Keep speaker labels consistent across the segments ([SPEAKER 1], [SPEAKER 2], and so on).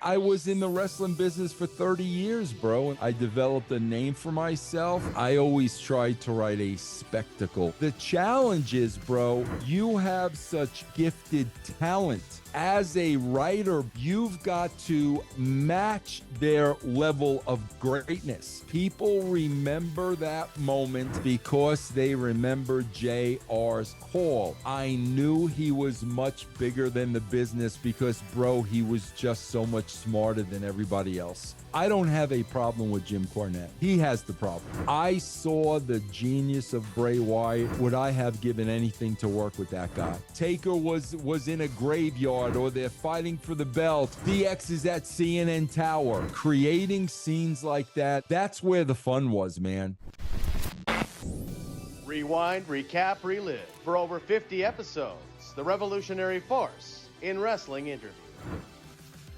[SPEAKER 1] I was in the wrestling business for 30 years, bro. I developed a name for myself. I always tried to write a spectacle. The challenge is, bro, you have such gifted talent. As a writer, you've got to match their level of greatness. People remember that moment because they remember JR's call. I knew he was much bigger than the business because, bro, he was just so much smarter than everybody else. I don't have a problem with Jim Cornette. He has the problem. I saw the genius of Bray Wyatt. Would I have given anything to work with that guy? Taker was in a graveyard, or they're fighting for the belt. DX is at CNN Tower. Creating scenes like that, that's where the fun was, man.
[SPEAKER 2] Rewind, recap, relive. For over 50 episodes, the revolutionary force in wrestling interview.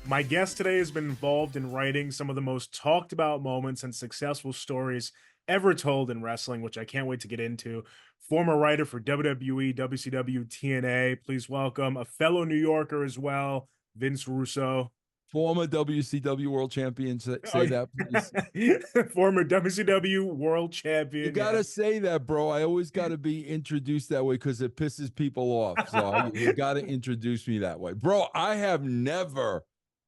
[SPEAKER 3] My guest today has been involved in writing some of the most talked about moments and successful stories ever told in wrestling, which I can't wait to get into. Former writer for WWE, WCW, TNA. Please welcome a fellow New Yorker as well, Vince Russo.
[SPEAKER 1] Former WCW World Champion. Say that, please.
[SPEAKER 3] Former WCW World Champion.
[SPEAKER 1] You got to say that, bro. I always got to be introduced that way because it pisses people off. So you got to introduce me that way. Bro, I have never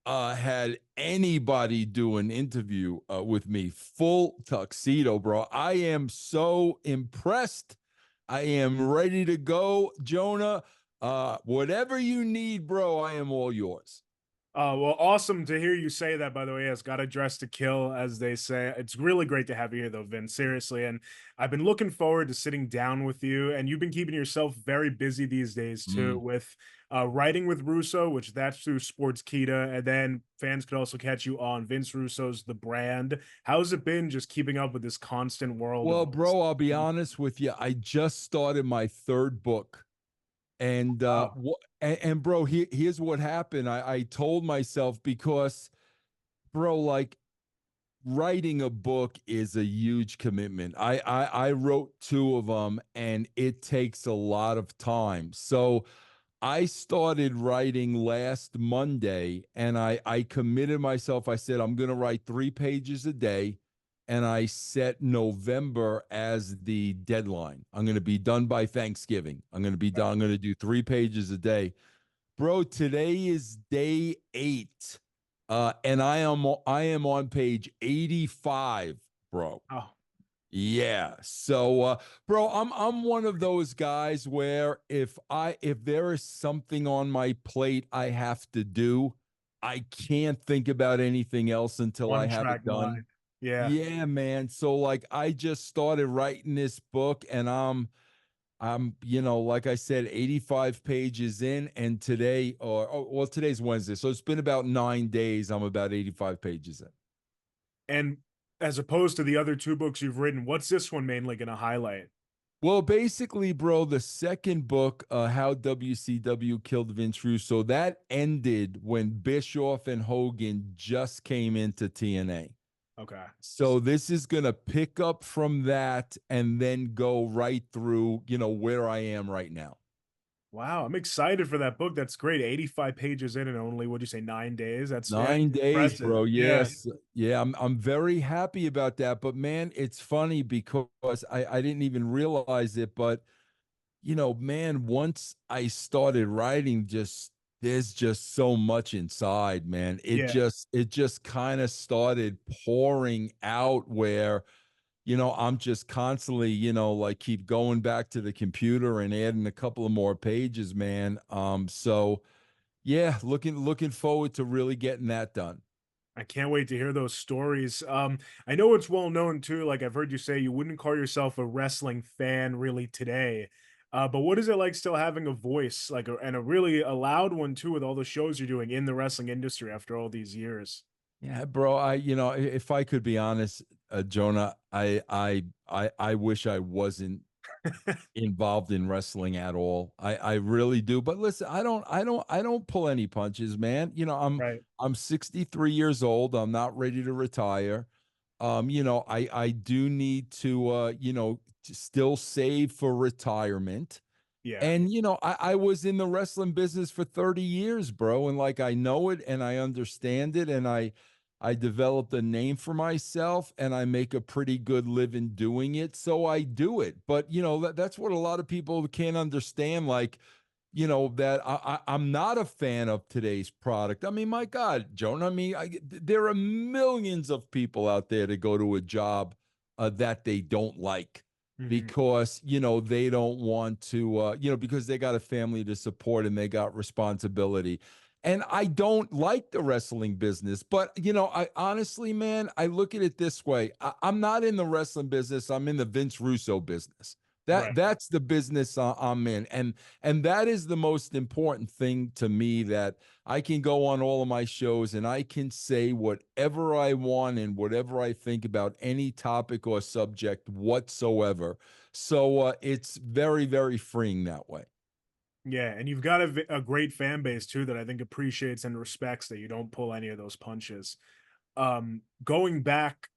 [SPEAKER 1] had anybody do an interview with me full tuxedo, bro. I am so impressed. I am ready to go, Jonah. Whatever you need, bro, I am all yours.
[SPEAKER 3] Well, awesome to hear you say that, by the way. It's got a dress to kill, as they say. It's really great to have you here, though, Vince, seriously. And I've been looking forward to sitting down with you. And you've been keeping yourself very busy these days, too, with writing with Russo, which that's through Sportskeeda. And then fans could also catch you on Vince Russo's The Brand. How's it been just keeping up with this constant world?
[SPEAKER 1] Well, bro, I'll be honest with you. I just started my third book. And bro, here's what happened. I told myself, because, bro, like, writing a book is a huge commitment. I wrote 2 of them, and it takes a lot of time. So I started writing last Monday, and I committed myself. I said, I'm going to write 3 pages a day. And I set November as the deadline. I'm going to be done by Thanksgiving. I'm going to be done. I'm going to do 3 pages a day. Bro, today is day 8. And I am on page 85, bro.
[SPEAKER 3] Oh.
[SPEAKER 1] Yeah. So, bro, I'm one of those guys where if there is something on my plate I have to do, I can't think about anything else until I have it done.
[SPEAKER 3] Mind. Yeah,
[SPEAKER 1] man. So, like, I just started writing this book, and I'm, like I said, 85 pages in, and today, today's Wednesday, so it's been about 9 days. I'm about 85 pages in.
[SPEAKER 3] And as opposed to the other 2 books you've written, what's this one mainly going to highlight?
[SPEAKER 1] Well, basically, bro, the second book, How WCW Killed Vince Russo, that ended when Bischoff and Hogan just came into TNA.
[SPEAKER 3] Okay.
[SPEAKER 1] So this is going to pick up from that and then go right through, where I am right now.
[SPEAKER 3] Wow, I'm excited for that book. That's great. 85 pages in and only, what'd you say, 9 days? That's
[SPEAKER 1] 9 days,
[SPEAKER 3] impressive.
[SPEAKER 1] bro. Yes. Yeah, I'm very happy about that. But, man, it's funny because I didn't even realize it. But, man, once I started writing, there's just so much inside, man. It just kind of started pouring out where, I'm just constantly, like, keep going back to the computer and adding a couple of more pages, man. So yeah, looking forward to really getting that done.
[SPEAKER 3] I can't wait to hear those stories. I know it's well known too. Like, I've heard you say you wouldn't call yourself a wrestling fan really today. But what is it like still having a voice, and a really loud one too, with all the shows you're doing in the wrestling industry after all these years?
[SPEAKER 1] Yeah, bro. If I could be honest, Jonah, I wish I wasn't involved in wrestling at all. I really do. But listen, I don't pull any punches, man. I'm 63 years old. I'm not ready to retire. I do need to to still save for retirement.
[SPEAKER 3] Yeah.
[SPEAKER 1] And, you know, I was in the wrestling business for 30 years, bro. And like, I know it and I understand it. And I developed a name for myself and I make a pretty good living doing it. So I do it. But, you know, that's what a lot of people can't understand. Like, you know, that I'm not a fan of today's product. I mean, my God, Jonah, I mean, there are millions of people out there that go to a job that they don't like
[SPEAKER 3] Mhm.
[SPEAKER 1] because, you know, they don't want to, you know, because they got a family to support and they got responsibility. And I don't like the wrestling business, but, you know, I honestly, man, I look at it this way. I'm not in the wrestling business. I'm in the Vince Russo business.
[SPEAKER 3] Right.
[SPEAKER 1] That's the business I'm in. And that is the most important thing to me, that I can go on all of my shows and I can say whatever I want and whatever I think about any topic or subject whatsoever. So it's very, very freeing that way.
[SPEAKER 3] Yeah, and you've got a great fan base too that I think appreciates and respects that you don't pull any of those punches. Going back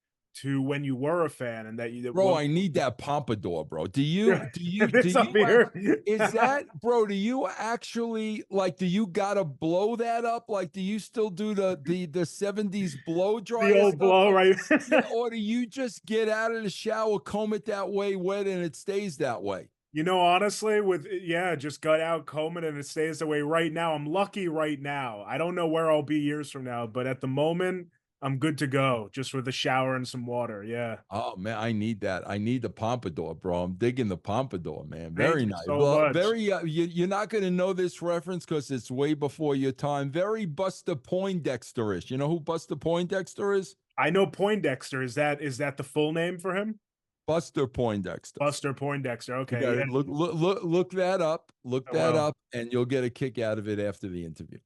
[SPEAKER 3] to when you were a fan and that you that
[SPEAKER 1] Bro,
[SPEAKER 3] one
[SPEAKER 1] I need that pompadour, bro.
[SPEAKER 3] this up here.
[SPEAKER 1] Is that, bro, do you actually, like, do you gotta blow that up? Like, do you still do the 70s blow
[SPEAKER 3] The
[SPEAKER 1] dryer
[SPEAKER 3] old
[SPEAKER 1] stuff?
[SPEAKER 3] blow, right?
[SPEAKER 1] Yeah, or do you just get out of the shower, comb it that way, wet, and it stays that way?
[SPEAKER 3] You know, honestly, with yeah, just got out combing and it stays the way right now. I'm lucky right now. I don't know where I'll be years from now, but at the moment, I'm good to go. Just with a shower and some water. Yeah.
[SPEAKER 1] Oh man, I need that. I need the pompadour, bro. I'm digging the pompadour, man.
[SPEAKER 3] Thank
[SPEAKER 1] Very
[SPEAKER 3] you
[SPEAKER 1] nice.
[SPEAKER 3] so
[SPEAKER 1] Well,
[SPEAKER 3] much.
[SPEAKER 1] very. You're not going to know this reference because it's way before your time. Very Buster Poindexter-ish. You know who Buster Poindexter is?
[SPEAKER 3] I know Poindexter. Is that the full name for him?
[SPEAKER 1] Buster Poindexter.
[SPEAKER 3] Buster Poindexter.
[SPEAKER 1] You
[SPEAKER 3] Okay,
[SPEAKER 1] got to
[SPEAKER 3] yeah.
[SPEAKER 1] look that up. Look
[SPEAKER 3] I
[SPEAKER 1] that
[SPEAKER 3] will.
[SPEAKER 1] up, and you'll get a kick out of it after the interview.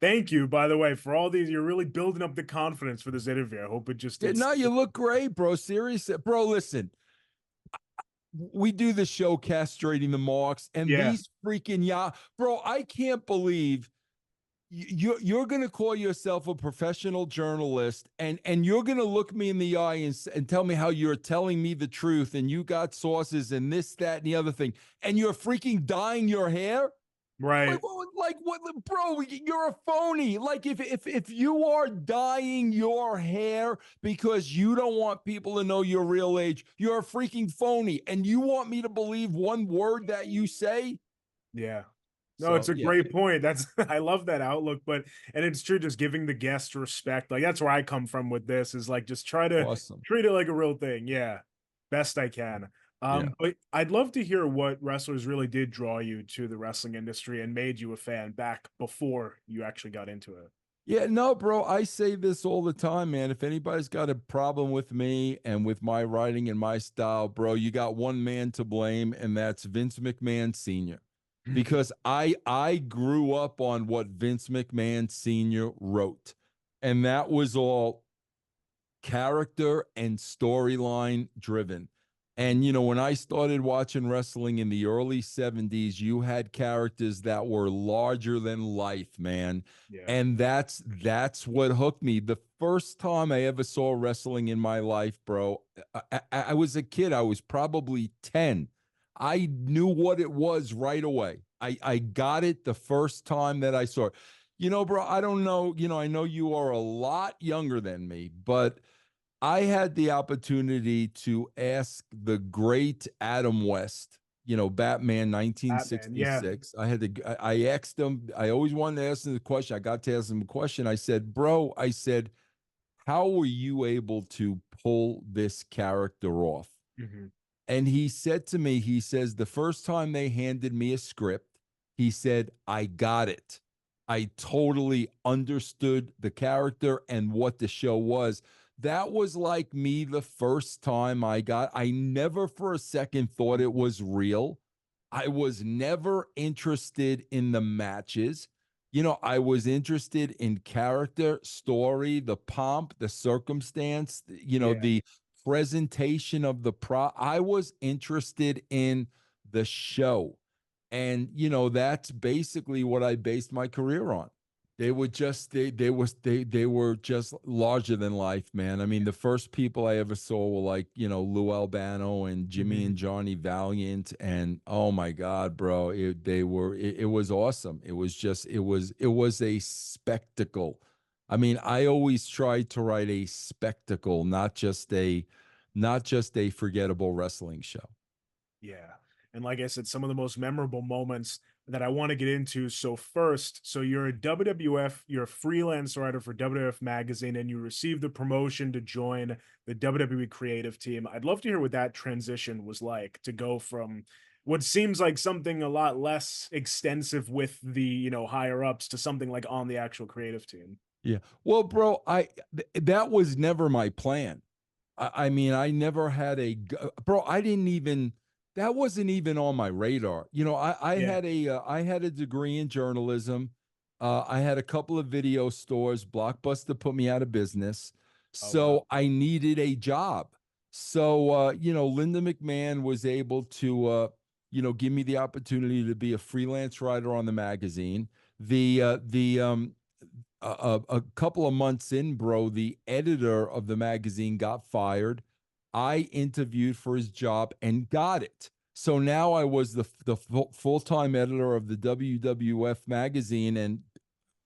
[SPEAKER 3] Thank you, by the way, for all these. You're really building up the confidence for this interview. I hope it just
[SPEAKER 1] Yeah,
[SPEAKER 3] it's
[SPEAKER 1] no, you look great, bro. Seriously, bro. Listen, we do the show castrating the marks, and
[SPEAKER 3] yeah,
[SPEAKER 1] these freaking bro. I can't believe you're going to call yourself a professional journalist, and you're going to look me in the eye and tell me how you're telling me the truth and you got sources and this, that, and the other thing, and you're freaking dyeing your hair.
[SPEAKER 3] right.
[SPEAKER 1] Like what, bro? You're a phony. Like if you are dyeing your hair because you don't want people to know your real age, you're a freaking phony, and you want me to believe one word that you say.
[SPEAKER 3] Yeah. No,
[SPEAKER 1] So
[SPEAKER 3] it's a
[SPEAKER 1] yeah,
[SPEAKER 3] great point. That's I love that outlook, but and it's true, just giving the guest respect. Like that's where I come from with this, is like just try to
[SPEAKER 1] awesome.
[SPEAKER 3] treat it like a real thing. Yeah. Best I can.
[SPEAKER 1] Yeah.
[SPEAKER 3] But I'd love to hear what wrestlers really did draw you to the wrestling industry and made you a fan back before you actually got into it.
[SPEAKER 1] Yeah, no, bro, I say this all the time, man. If anybody's got a problem with me and with my writing and my style, bro, you got one man to blame, and that's Vince McMahon Sr. Because I grew up on what Vince McMahon Sr. wrote, and that was all character and storyline driven. And, you know, when I started watching wrestling in the early 70s, you had characters that were larger than life, man.
[SPEAKER 3] Yeah.
[SPEAKER 1] And that's what hooked me. The first time I ever saw wrestling in my life, bro, I was a kid. I was probably 10. I knew what it was right away. I got it the first time that I saw it. You know, bro, I don't know. You know, I know you are a lot younger than me, but I had the opportunity to ask the great Adam West, you know, Batman
[SPEAKER 3] Batman. Yeah.
[SPEAKER 1] 1966. I asked him, I always wanted to ask him the question. I got to ask him a question. I said, bro, I said, how were you able to pull this character off?
[SPEAKER 3] Mhm.
[SPEAKER 1] And he said to me, he says, the first time they handed me a script, he said, I got it. I totally understood the character and what the show was. That was like me the first time I never for a second thought it was real. I was never interested in the matches. You know, I was interested in character, story, the pomp, the circumstance, you know,
[SPEAKER 3] Yeah.
[SPEAKER 1] the presentation of the I was interested in the show. And, you know, that's basically what I based my career on. They were just larger than life, man. I mean, the first people I ever saw were like, Lou Albano and Jimmy
[SPEAKER 3] Mhm.
[SPEAKER 1] and Johnny Valiant, and oh my God, bro, it was awesome. It was a spectacle. I mean, I always tried to write a spectacle, not just a forgettable wrestling show.
[SPEAKER 3] Yeah. And like I said, some of the most memorable moments that I want to get into. So first, so you're a WWF, you're a freelance writer for WWF magazine, and you received the promotion to join the WWE creative team. I'd love to hear what that transition was like to go from what seems like something a lot less extensive with the, higher ups to something like on the actual creative team.
[SPEAKER 1] Yeah. Well, bro, that was never my plan. I mean, I never had bro. I didn't even that wasn't even on my radar.
[SPEAKER 3] Yeah.
[SPEAKER 1] I had a degree in journalism. I had a couple of video stores. Blockbuster put me out of business,
[SPEAKER 3] Oh wow.
[SPEAKER 1] so I needed a job. So Linda McMahon was able to give me the opportunity to be a freelance writer on the magazine. A couple of months in, bro, the editor of the magazine got fired. I interviewed for his job and got it. So now I was the full-time editor of the WWF magazine, and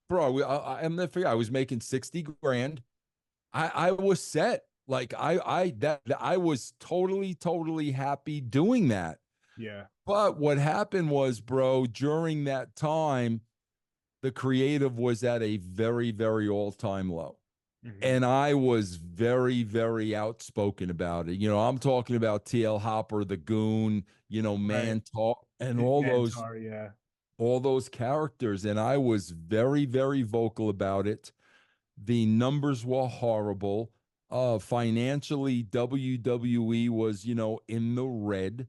[SPEAKER 1] bro, I'm never forget. I was making 60 grand. I was set. Like I was totally happy doing that.
[SPEAKER 3] Yeah.
[SPEAKER 1] But what happened was, bro, during that time, the creative was at a very all-time low.
[SPEAKER 3] Mhm.
[SPEAKER 1] And I was very outspoken about it. I'm talking about TL Hopper, the Goon,
[SPEAKER 3] Right.
[SPEAKER 1] Mantar, and all those
[SPEAKER 3] Mantar, yeah.
[SPEAKER 1] all those characters. And I was very vocal about it. The numbers were horrible. Financially, WWE was, in the red.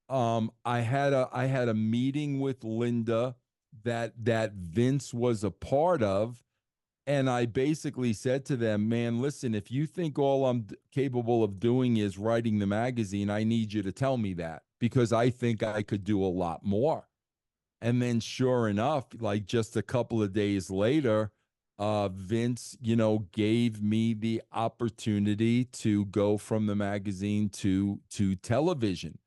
[SPEAKER 1] I had a meeting with Linda that Vince was a part of, and I basically said to them, man, listen, if you think all I'm capable of doing is writing the magazine, I need you to tell me that, because I think I could do a lot more. And then sure enough, like just a couple of days later, Vince, gave me the opportunity to go from the magazine to television.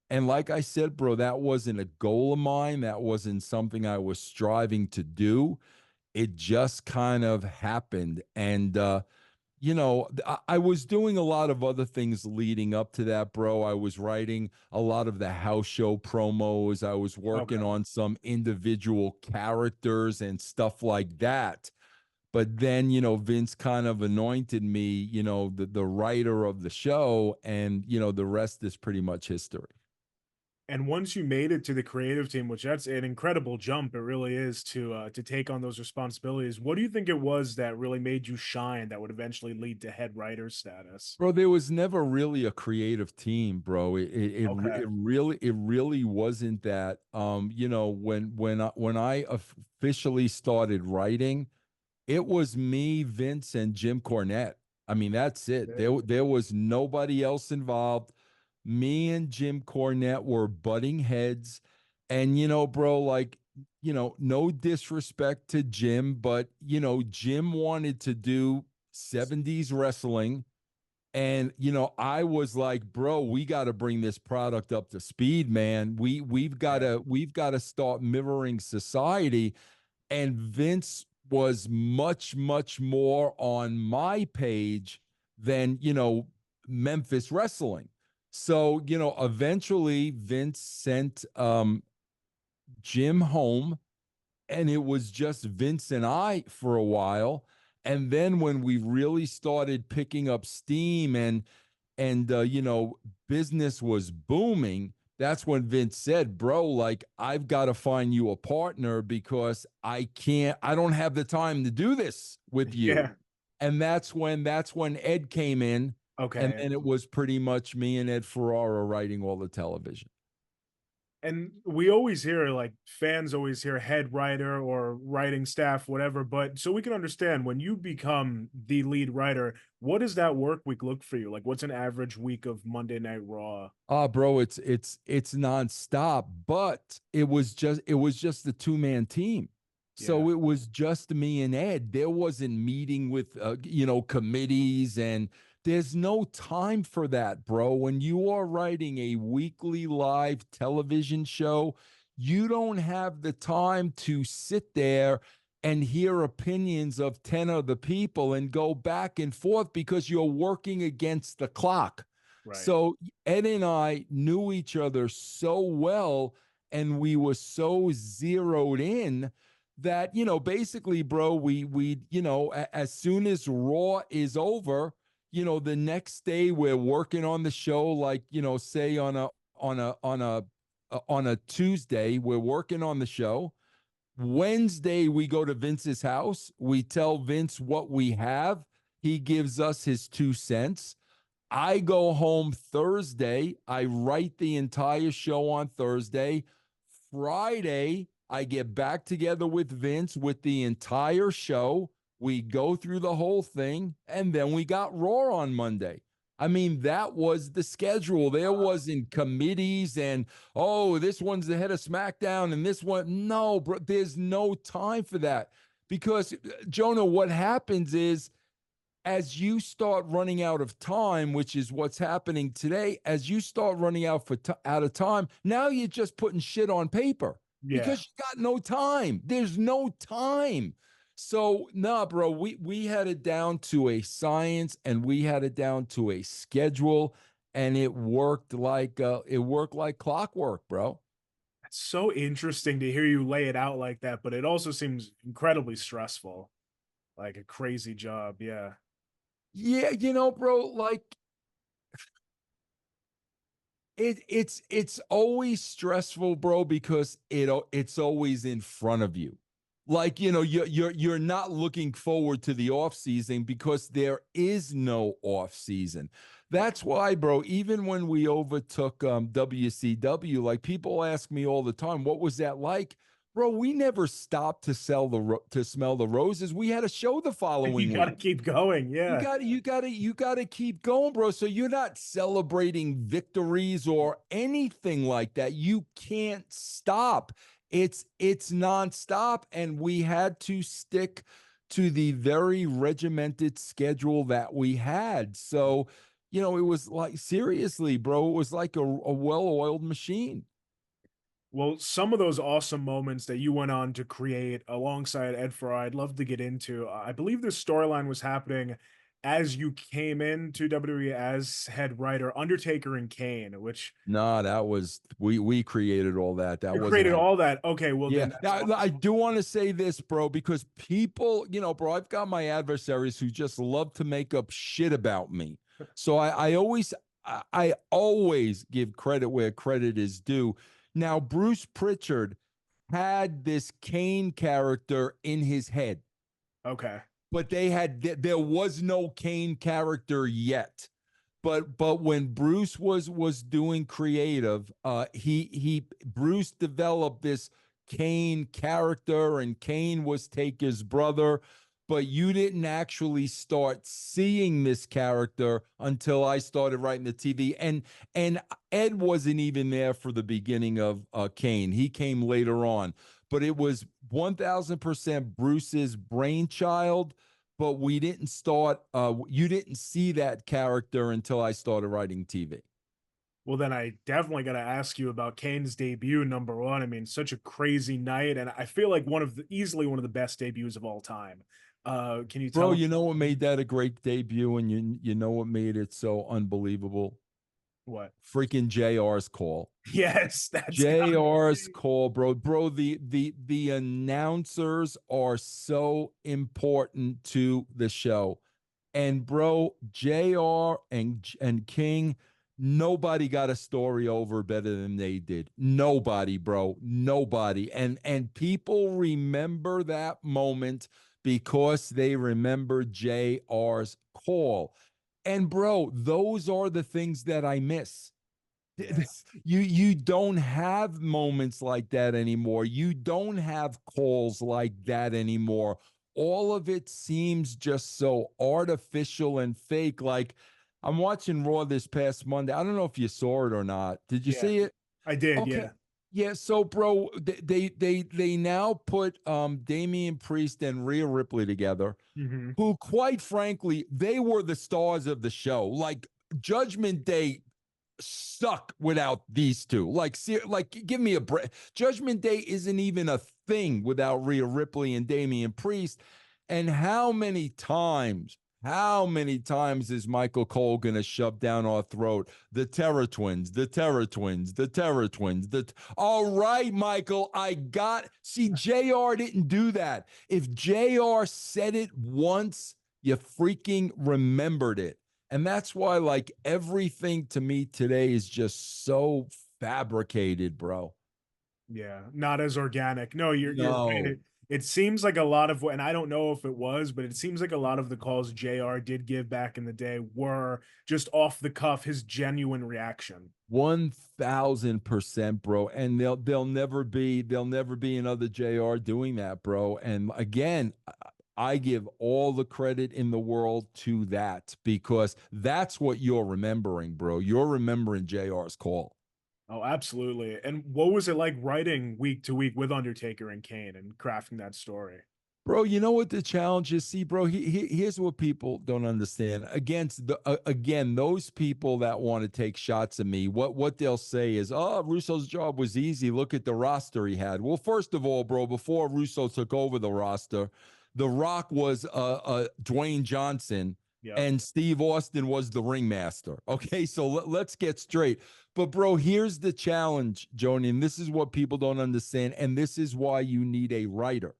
[SPEAKER 1] And like I said, bro, that wasn't a goal of mine. That wasn't something I was striving to do. It just kind of happened. And I was doing a lot of other things leading up to that, bro. I was writing a lot of the house show promos. I was working
[SPEAKER 3] Okay.
[SPEAKER 1] on some individual characters and stuff like that. But then, Vince kind of anointed me, the writer of the show, and the rest is pretty much history.
[SPEAKER 3] And once you made it to the creative team, which that's an incredible jump, it really is to take on those responsibilities. What do you think it was that really made you shine that would eventually lead to head writer status?
[SPEAKER 1] Bro, there was never really a creative team, bro.
[SPEAKER 3] Okay.
[SPEAKER 1] It really wasn't that. When I officially started writing, it was me, Vince, and Jim Cornette. I mean, that's it.
[SPEAKER 3] Yeah.
[SPEAKER 1] There was nobody else involved. Me and Jim Cornette were butting heads. And, bro, like, no disrespect to Jim, but, Jim wanted to do 70s wrestling. And, I was like, bro, we got to bring this product up to speed, man.
[SPEAKER 3] Yeah.
[SPEAKER 1] We've got to start mirroring society. And Vince was much more on my page than, Memphis wrestling. So, eventually Vince sent Jim home, and it was just Vince and I for a while. And then when we really started picking up steam and business was booming, that's when Vince said, bro, like, I've got to find you a partner because I don't have the time to do this with you.
[SPEAKER 3] Yeah.
[SPEAKER 1] And that's when Ed came in, and
[SPEAKER 3] Okay.
[SPEAKER 1] then it was pretty much me and Ed Ferrara writing all the television.
[SPEAKER 3] And we always hear, like, fans always hear head writer or writing staff, whatever. But so we can understand, when you become the lead writer, what does that work week look for you? Like, what's an average week of Monday Night Raw?
[SPEAKER 1] Bro, it's nonstop, but it was just a two-man team.
[SPEAKER 3] Yeah.
[SPEAKER 1] So it was just me and Ed. There wasn't meeting with, committees, and there's no time for that, bro. When you are writing a weekly live television show, you don't have the time to sit there and hear opinions of 10 other people and go back and forth because you're working against the clock.
[SPEAKER 3] Right.
[SPEAKER 1] So Ed and I knew each other so well, and we were so zeroed in that, basically, bro, as soon as Raw is over, the next day we're working on the show, like, say on a Tuesday, we're working on the show. Wednesday, we go to Vince's house. We tell Vince what we have. He gives us his 2 cents. I go home Thursday. I write the entire show on Thursday. Friday, I get back together with Vince with the entire show. We go through the whole thing, and then we got Raw on Monday. I mean, that was the schedule. There wasn't committees and, oh, this one's the head of SmackDown and this one. No, bro, there's no time for that. Because, Jonah, what happens is, as you start running out of time, which is what's happening today, as you start running out of time, now you're just putting shit on paper because you got no time. There's no time. So, nah, bro, we had it down to a science, and we had it down to a schedule, and it worked like clockwork, bro.
[SPEAKER 3] It's so interesting to hear you lay it out like that, but it also seems incredibly stressful, like a crazy job. Yeah.
[SPEAKER 1] Yeah, bro, like it's always stressful, bro, because it's always in front of you. Like, you're not looking forward to the off season because there is no off season. That's why, bro, even when we overtook WCW, like, people ask me all the time, what was that like? Bro, we never stopped to smell the roses. We had a show the following
[SPEAKER 3] You got to
[SPEAKER 1] week.
[SPEAKER 3] keep going.
[SPEAKER 1] You
[SPEAKER 3] Yeah.
[SPEAKER 1] gotta keep going, bro. So you're not celebrating victories or anything like that. You can't stop. It's nonstop, and we had to stick to the very regimented schedule that we had. So, it was like, seriously, bro, it was like a well-oiled machine.
[SPEAKER 3] Well, some of those awesome moments that you went on to create alongside Ed Fry, I'd love to get into. I believe this storyline was happening as you came into WWE as head writer, Undertaker and Kane, which
[SPEAKER 1] Nah, that was we created all that. That
[SPEAKER 3] you
[SPEAKER 1] wasn't
[SPEAKER 3] created
[SPEAKER 1] happening.
[SPEAKER 3] all that. Okay, well
[SPEAKER 1] Yeah.
[SPEAKER 3] then that's
[SPEAKER 1] Now, I
[SPEAKER 3] awesome.
[SPEAKER 1] do want to say this, bro, because people, bro, I've got my adversaries who just love to make up shit about me. So I always give credit where credit is due. Now, Bruce Pritchard had this Kane character in his head,
[SPEAKER 3] Okay.
[SPEAKER 1] but there was no Kane character yet. But when Bruce was doing creative, he Bruce developed this Kane character, and Kane was Taker's brother. But you didn't actually start seeing this character until I started writing the TV. And Ed wasn't even there for the beginning of Kane. He came later on. But it was 1000% Bruce's brainchild, but we didn't start you didn't see that character until I started writing TV.
[SPEAKER 3] Well, then I definitely got to ask you about Kane's debut, number one. I mean, such a crazy night, and I feel like easily one of the best debuts of all time. Can you
[SPEAKER 1] Bro,
[SPEAKER 3] tell?
[SPEAKER 1] you know what made that a great debut, and you know what made it so unbelievable?
[SPEAKER 3] What?
[SPEAKER 1] Freaking JR's call.
[SPEAKER 3] Yes, that's gotta
[SPEAKER 1] JR's
[SPEAKER 3] be.
[SPEAKER 1] call, bro. Bro, the announcers are so important to the show. And bro, JR and King, nobody got a story over better than they did. Nobody, bro. Nobody. And people remember that moment because they remember JR's call. And bro, those are the things that I miss.
[SPEAKER 3] Yes.
[SPEAKER 1] You don't have moments like that anymore. You don't have calls like that anymore. All of it seems just so artificial and fake. Like, I'm watching Raw this past Monday. I don't know if you saw it or not. Did you
[SPEAKER 3] Yeah,
[SPEAKER 1] see it?
[SPEAKER 3] I did.
[SPEAKER 1] Okay.
[SPEAKER 3] Yeah.
[SPEAKER 1] Yeah, so bro, they now put Damian Priest and Rhea Ripley together,
[SPEAKER 3] Mm-hmm.
[SPEAKER 1] who quite frankly, they were the stars of the show. Like Judgment Day suck without these two. Like give me a break. Judgment Day isn't even a thing without Rhea Ripley and Damian Priest. And how many times is Michael Cole going to shove down our throat the Terror Twins, the Terror Twins, the Terror Twins? All right, Michael, see, JR didn't do that. If JR said it once, you freaking remembered it. And that's why, like, everything to me today is just so fabricated, bro.
[SPEAKER 3] Yeah, not as organic. No, you're right.
[SPEAKER 1] No.
[SPEAKER 3] It seems like a lot of what, and I don't know if it was, but it seems like a lot of the calls JR did give back in the day were just off the cuff, his genuine reaction.
[SPEAKER 1] 1000%, bro. And there'll never be another JR doing that, bro. And again, I give all the credit in the world to that, because that's what you're remembering, bro. You're remembering JR's call.
[SPEAKER 3] Oh, absolutely. And what was it like writing week to week with Undertaker and Kane and crafting that story?
[SPEAKER 1] Bro, you know what the challenge is? See, bro, here's what people don't understand. Again, those people that want to take shots at me, what they'll say is, "Oh, Russo's job was easy. Look at the roster he had." Well, first of all, bro, before Russo took over the roster, The Rock was Dwayne Johnson,
[SPEAKER 3] Yeah.
[SPEAKER 1] and Steve Austin was the ringmaster. Okay, so let's get straight. But bro, here's the challenge, Joni, and this is what people don't understand, and this is why you need a writer.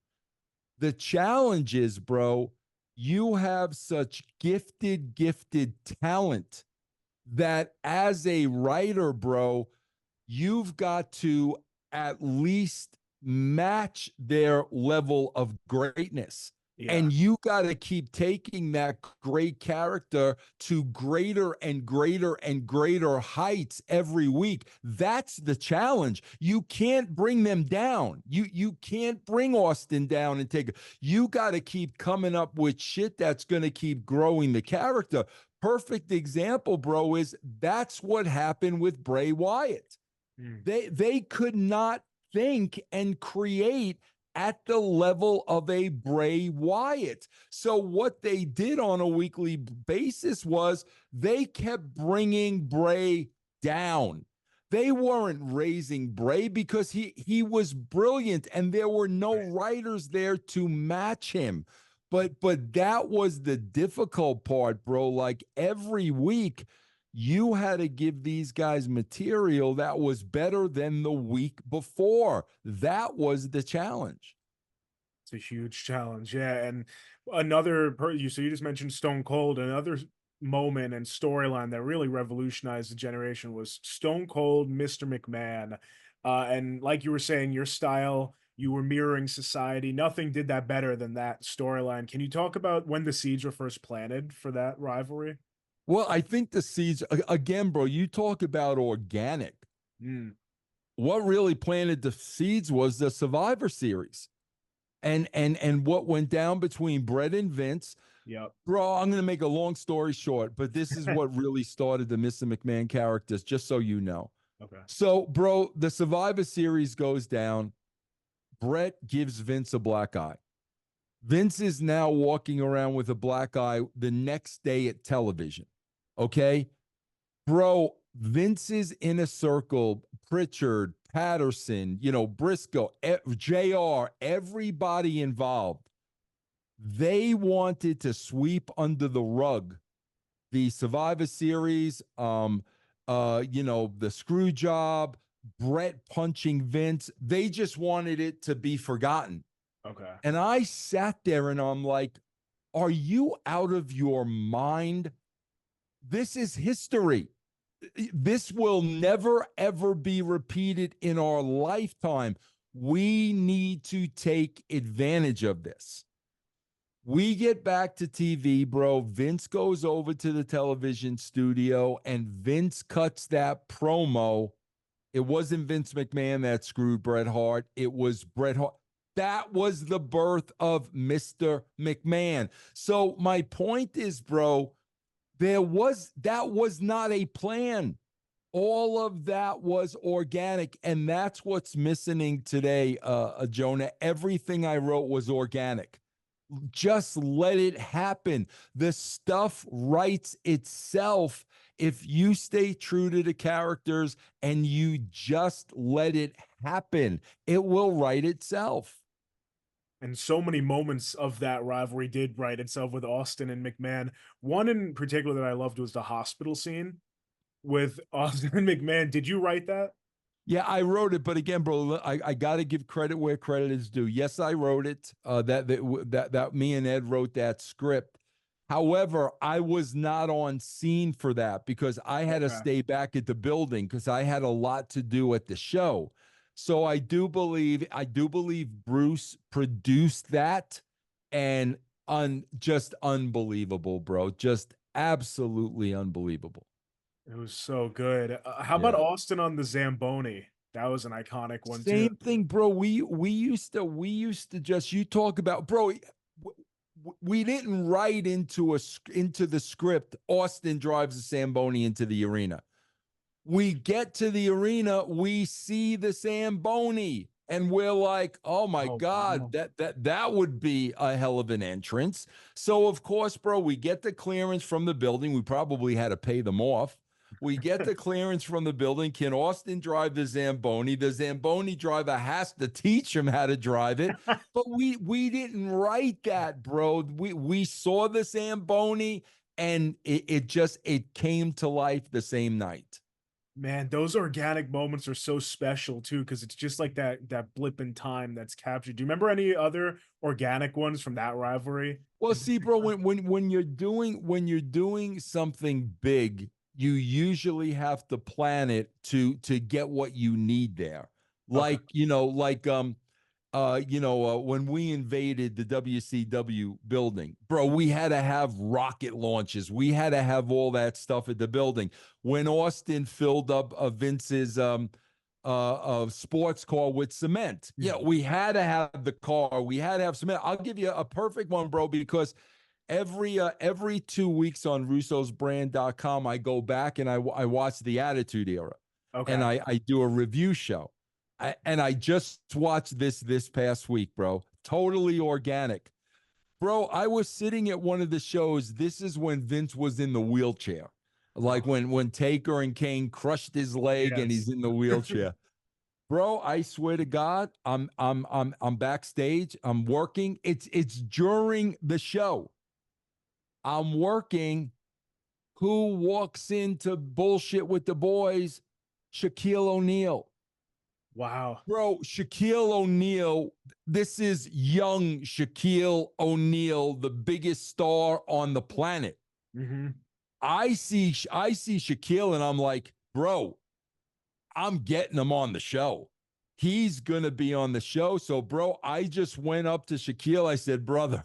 [SPEAKER 1] The challenge is, bro, you have such gifted talent that as a writer, bro, you've got to at least match their level of greatness.
[SPEAKER 3] Yeah.
[SPEAKER 1] And you got to keep taking that great character to greater and greater and greater heights every week. That's the challenge. You can't bring them down. You can't bring Austin down and take it. You got to keep coming up with shit that's going to keep growing the character. Perfect example, bro, is that's what happened with Bray Wyatt. They could not think and create at the level of a Bray Wyatt. So what they did on a weekly basis was they kept bringing Bray down. They weren't raising Bray because he was brilliant and there were no writers there to match him. But that was the difficult part, bro. Like every week, you had to give these guys material that was better than the week before. That was the challenge.
[SPEAKER 3] It's a huge challenge. Yeah. And so you just mentioned Stone Cold. Another moment and storyline that really revolutionized the generation was Stone Cold, Mr. McMahon. And like you were saying, your style, you were mirroring society. Nothing did that better than that storyline. Can you talk about when the seeds were first planted for that rivalry?
[SPEAKER 1] Well, I think the seeds, again, bro, you talk about organic. What really planted the seeds was the Survivor Series. And what went down between Bret and Vince.
[SPEAKER 3] Yep.
[SPEAKER 1] Bro, I'm going to make a long story short, but this is what really started the Mr. McMahon characters, just so you know.
[SPEAKER 3] Okay.
[SPEAKER 1] So, bro, the Survivor Series goes down. Bret gives Vince a black eye. Vince is now walking around with a black eye the next day at television. Okay? Bro, Vince's inner circle, Pritchard, Patterson, Briscoe, JR, everybody involved, they wanted to sweep under the rug the Survivor Series, the screw job, Bret punching Vince. They just wanted it to be forgotten.
[SPEAKER 3] Okay.
[SPEAKER 1] And I sat there and I'm like, are you out of your mind? This is history. This will never, ever be repeated in our lifetime. We need to take advantage of this. We get back to TV, bro. Vince goes over to the television studio and Vince cuts that promo. It wasn't Vince McMahon that screwed Bret Hart. It was Bret Hart. That was the birth of Mr. McMahon. So my point is, bro, that was not a plan. All of that was organic, and that's what's missing today, Jonah. Everything I wrote was organic. Just let it happen. The stuff writes itself if you stay true to the characters and you just let it happen. It will write itself.
[SPEAKER 3] And so many moments of that rivalry did write itself with Austin and McMahon. One in particular that I loved was the hospital scene with Austin and McMahon. Did you write that?
[SPEAKER 1] Yeah, I wrote it, but again, bro, I got to give credit where credit is due. Yes, I wrote it. That me and Ed wrote that script. However, I was not on scene for that because I had to stay back at the building because I had a lot to do at the show. So I do believe Bruce produced that, and just unbelievable, bro. Just absolutely unbelievable.
[SPEAKER 3] It was so good. How about
[SPEAKER 1] Yeah.
[SPEAKER 3] Austin on the Zamboni? That was an iconic one too.
[SPEAKER 1] Same thing, bro. We used to just, you talk about, bro. We didn't write into the script. Austin drives the Zamboni into the arena. We get to the arena, we see the Zamboni, and we're like, oh my God,
[SPEAKER 3] Wow.
[SPEAKER 1] that would be a hell of an entrance. So of course, bro, we get the clearance from the building. We probably had to pay them off. We get the clearance from the building. Can Austin drive the Zamboni? The Zamboni driver has to teach him how to drive it. But we didn't write that, bro. We saw the Zamboni, and it came to life the same night.
[SPEAKER 3] Man, those organic moments are so special too, because it's just like that blip in time that's captured. Do you remember any other organic ones from that rivalry?
[SPEAKER 1] Well, see, bro, when you're doing something big, you usually have to plan it to get what you need there.
[SPEAKER 3] Okay.
[SPEAKER 1] Like, when we invaded the WCW building, bro, we had to have rocket launches. We had to have all that stuff at the building. When Austin filled up Vince's sports car with cement, yeah, we had to have the car. We had to have cement. I'll give you a perfect one, bro, because every 2 weeks on russosbrand.com, I go back and I watch the Attitude Era, and
[SPEAKER 3] Okay.
[SPEAKER 1] I do a review show. And I just watched this past week, bro. Totally organic. Bro, I was sitting at one of the shows. This is when Vince was in the wheelchair. Like
[SPEAKER 3] Oh,
[SPEAKER 1] when Taker and Kane crushed his leg and
[SPEAKER 3] yes.
[SPEAKER 1] he's in the wheelchair. Bro, I swear to God, I'm backstage. I'm working. It's during the show. I'm working. Who walks into bullshit with the boys? Shaquille O'Neal.
[SPEAKER 3] Wow.
[SPEAKER 1] Bro, Shaquille O'Neal, this is young Shaquille O'Neal, the biggest star on the planet.
[SPEAKER 3] Hmm.
[SPEAKER 1] I see Shaquille and I'm like, bro, I'm getting him on the show. He's gonna be on the show. So, bro, I just went up to Shaquille. I said, brother,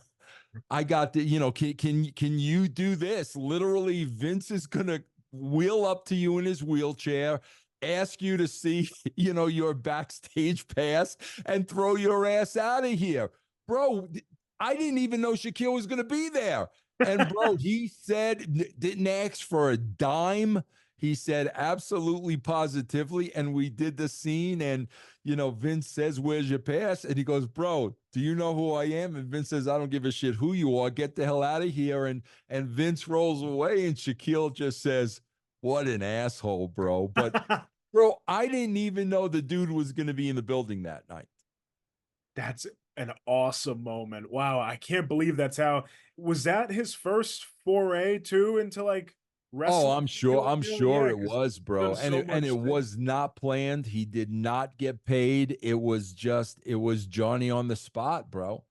[SPEAKER 1] I got the, can you do this? Literally, Vince is gonna wheel up to you in his wheelchair, ask you to see, your backstage pass, and throw your ass out of here. Bro, I didn't even know Shaquille was gonna be there. And bro, he said, didn't ask for a dime. He said absolutely positively. And we did the scene, and Vince says, where's your pass? And he goes, bro, do you know who I am? And Vince says, I don't give a shit who you are. Get the hell out of here. And Vince rolls away, and Shaquille just says, what an asshole, bro. But bro, I didn't even know the dude was going to be in the building that night.
[SPEAKER 3] That's an awesome moment. Wow, I can't believe that's how. Was that his first foray too into like
[SPEAKER 1] Oh,
[SPEAKER 3] wrestling?
[SPEAKER 1] I'm sure. I'm sure
[SPEAKER 3] Yeah,
[SPEAKER 1] it
[SPEAKER 3] because
[SPEAKER 1] was,
[SPEAKER 3] he's done
[SPEAKER 1] bro. And
[SPEAKER 3] so
[SPEAKER 1] it
[SPEAKER 3] much things.
[SPEAKER 1] was not planned. He did not get paid. It was Johnny on the spot, bro.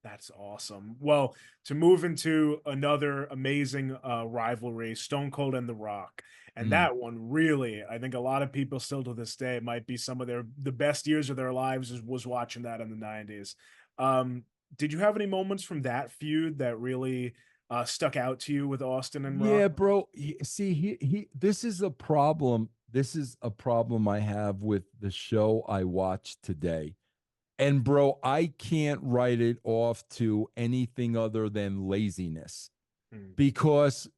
[SPEAKER 3] That's awesome. Well, to move into another amazing rivalry, Stone Cold and The Rock. And
[SPEAKER 1] Mm.
[SPEAKER 3] that one really, I think a lot of people still to this day might be some of the best years of their lives was watching that in the 90s. Did you have any moments from that feud that really stuck out to you with Austin and Rock?
[SPEAKER 1] Yeah, bro. This is a problem. This is a problem I have with the show I watched today. And bro, I can't write it off to anything other than laziness,
[SPEAKER 3] Hmm.
[SPEAKER 1] because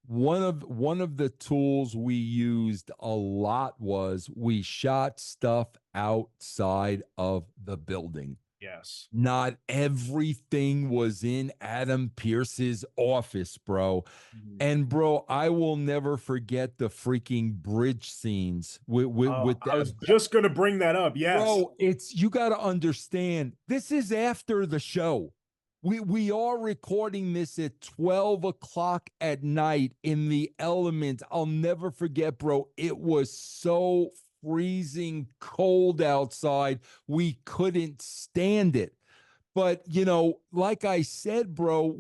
[SPEAKER 1] one of the tools we used a lot was we shot stuff outside of the building.
[SPEAKER 3] Yes.
[SPEAKER 1] Not everything was in Adam Pearce's office, bro.
[SPEAKER 3] Mhm.
[SPEAKER 1] And bro, I will never forget the freaking bridge scenes with
[SPEAKER 3] I
[SPEAKER 1] that.
[SPEAKER 3] was just gonna bring that up. Yes.
[SPEAKER 1] Bro, you got to understand. This is after the show. We are recording this at 12 o'clock at night in the elements. I'll never forget, bro. It was so freezing cold outside. We couldn't stand it. But like I said, bro,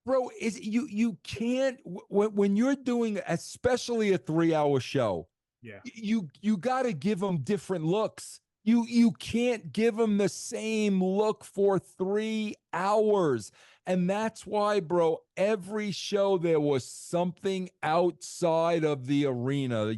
[SPEAKER 1] bro, is you can't when you're doing especially a 3-hour show.
[SPEAKER 3] Yeah.
[SPEAKER 1] You got to give them different looks. You can't give them the same look for 3 hours. And that's why, bro, every show there was something outside of the arena.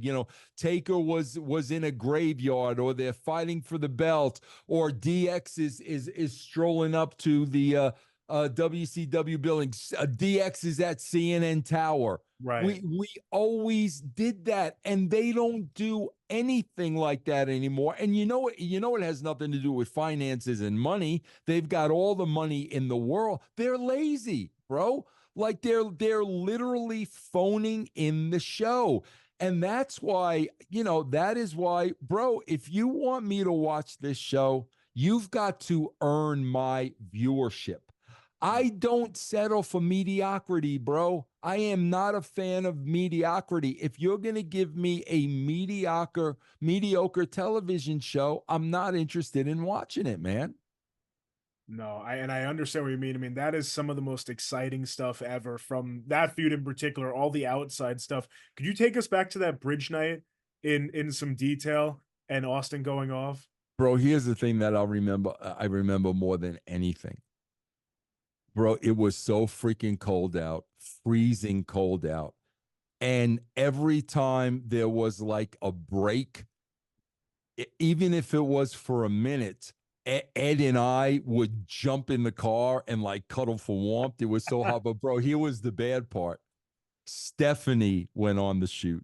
[SPEAKER 1] Taker was in a graveyard, or they're fighting for the belt, or DX is strolling up to the WCW building. DX is at CNN Tower.
[SPEAKER 3] Right.
[SPEAKER 1] We always did that, and they don't do anything like that anymore. And it has nothing to do with finances and money. They've got all the money in the world. They're lazy, bro. Like they're literally phoning in the show. And that's why, that is why, bro, if you want me to watch this show, you've got to earn my viewership. I don't settle for mediocrity, bro. I am not a fan of mediocrity. If you're going to give me a mediocre television show, I'm not interested in watching it, man.
[SPEAKER 3] No, I understand what you mean. I mean, that is some of the most exciting stuff ever from that feud in particular, all the outside stuff. Could you take us back to that bridge night in some detail and Austin going off?
[SPEAKER 1] Bro, here's the thing that I remember more than anything. Bro, it was so freaking cold out, freezing cold out. And every time there was like a break, even if it was for a minute, Ed and I would jump in the car and like cuddle for warmth. It was so hot. But bro, here was the bad part. Stephanie went on the shoot,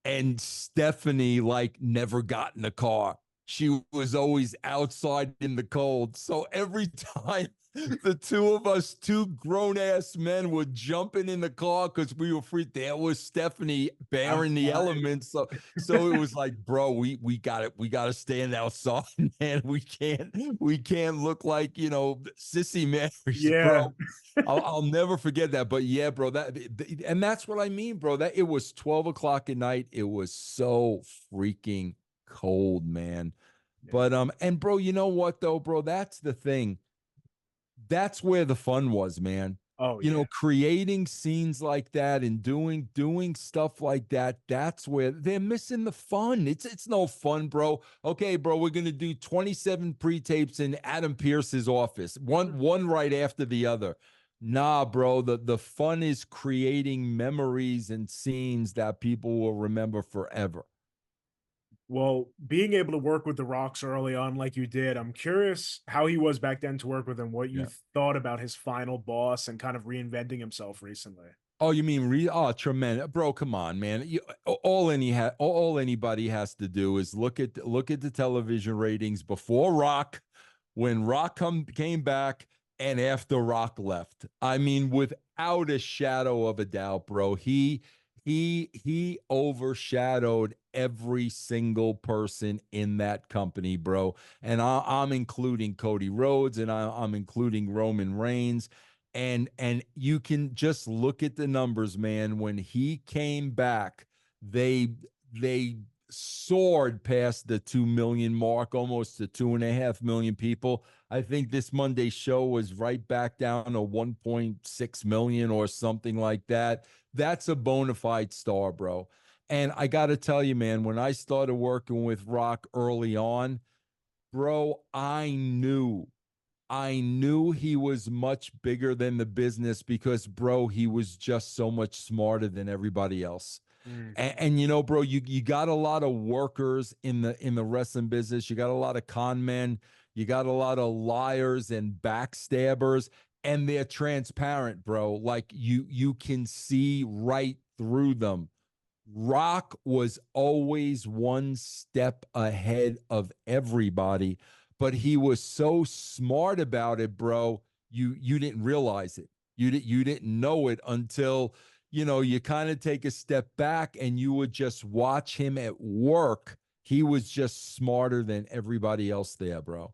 [SPEAKER 1] and Stephanie like never got in the car. She was always outside in the cold. So every time the two of us, two grown-ass men, were jumping in the car because we were free, there was Stephanie bearing the elements. So it was like, bro, we got it. We got to stand outside, man. We can't look like, sissy Marys,
[SPEAKER 3] Yeah.
[SPEAKER 1] bro. I'll never forget that. But yeah, bro, and that's what I mean, bro. That it was 12 o'clock at night. It was so freaking cold, man.
[SPEAKER 3] Yeah.
[SPEAKER 1] But and bro, you know what though, bro? That's the thing. That's where the fun was, man.
[SPEAKER 3] Oh, yeah.
[SPEAKER 1] Creating scenes like that and doing stuff like that. That's where they're missing the fun. It's no fun, bro. Okay, bro, we're gonna do 27 pre-tapes in Adam Pearce's office, one right after the other. Nah, bro. The fun is creating memories and scenes that people will remember forever.
[SPEAKER 3] Well, being able to work with the Rocks early on like you did, I'm curious how he was back then to work with him, what you
[SPEAKER 1] Yeah.
[SPEAKER 3] thought about his final boss and kind of reinventing himself recently.
[SPEAKER 1] Oh, you mean tremendous, bro? Come on, man. All anybody has to do is look at the television ratings before Rock, when Rock came back, and after Rock left. I mean, without a shadow of a doubt, bro. He overshadowed every single person in that company, bro. And I'm including Cody Rhodes, and I'm including Roman Reigns. And you can just look at the numbers, man. When he came back, they soared past the 2 million mark, almost to 2.5 million people. I think this Monday show was right back down to 1.6 million or something like that. That's a bona fide star, bro. And I got to tell you, man, when I started working with Rock early on, bro, I knew he was much bigger than the business because, bro, he was just so much smarter than everybody else.
[SPEAKER 3] Mm.
[SPEAKER 1] And bro, you got a lot of workers in the wrestling business. You got a lot of con men. You got a lot of liars and backstabbers. and they're transparent, bro. Like you can see right through them. Rock was always one step ahead of everybody, but he was so smart about it, bro. You didn't realize it. You didn't know it until, you kind of take a step back and you would just watch him at work. He was just smarter than everybody else there, bro.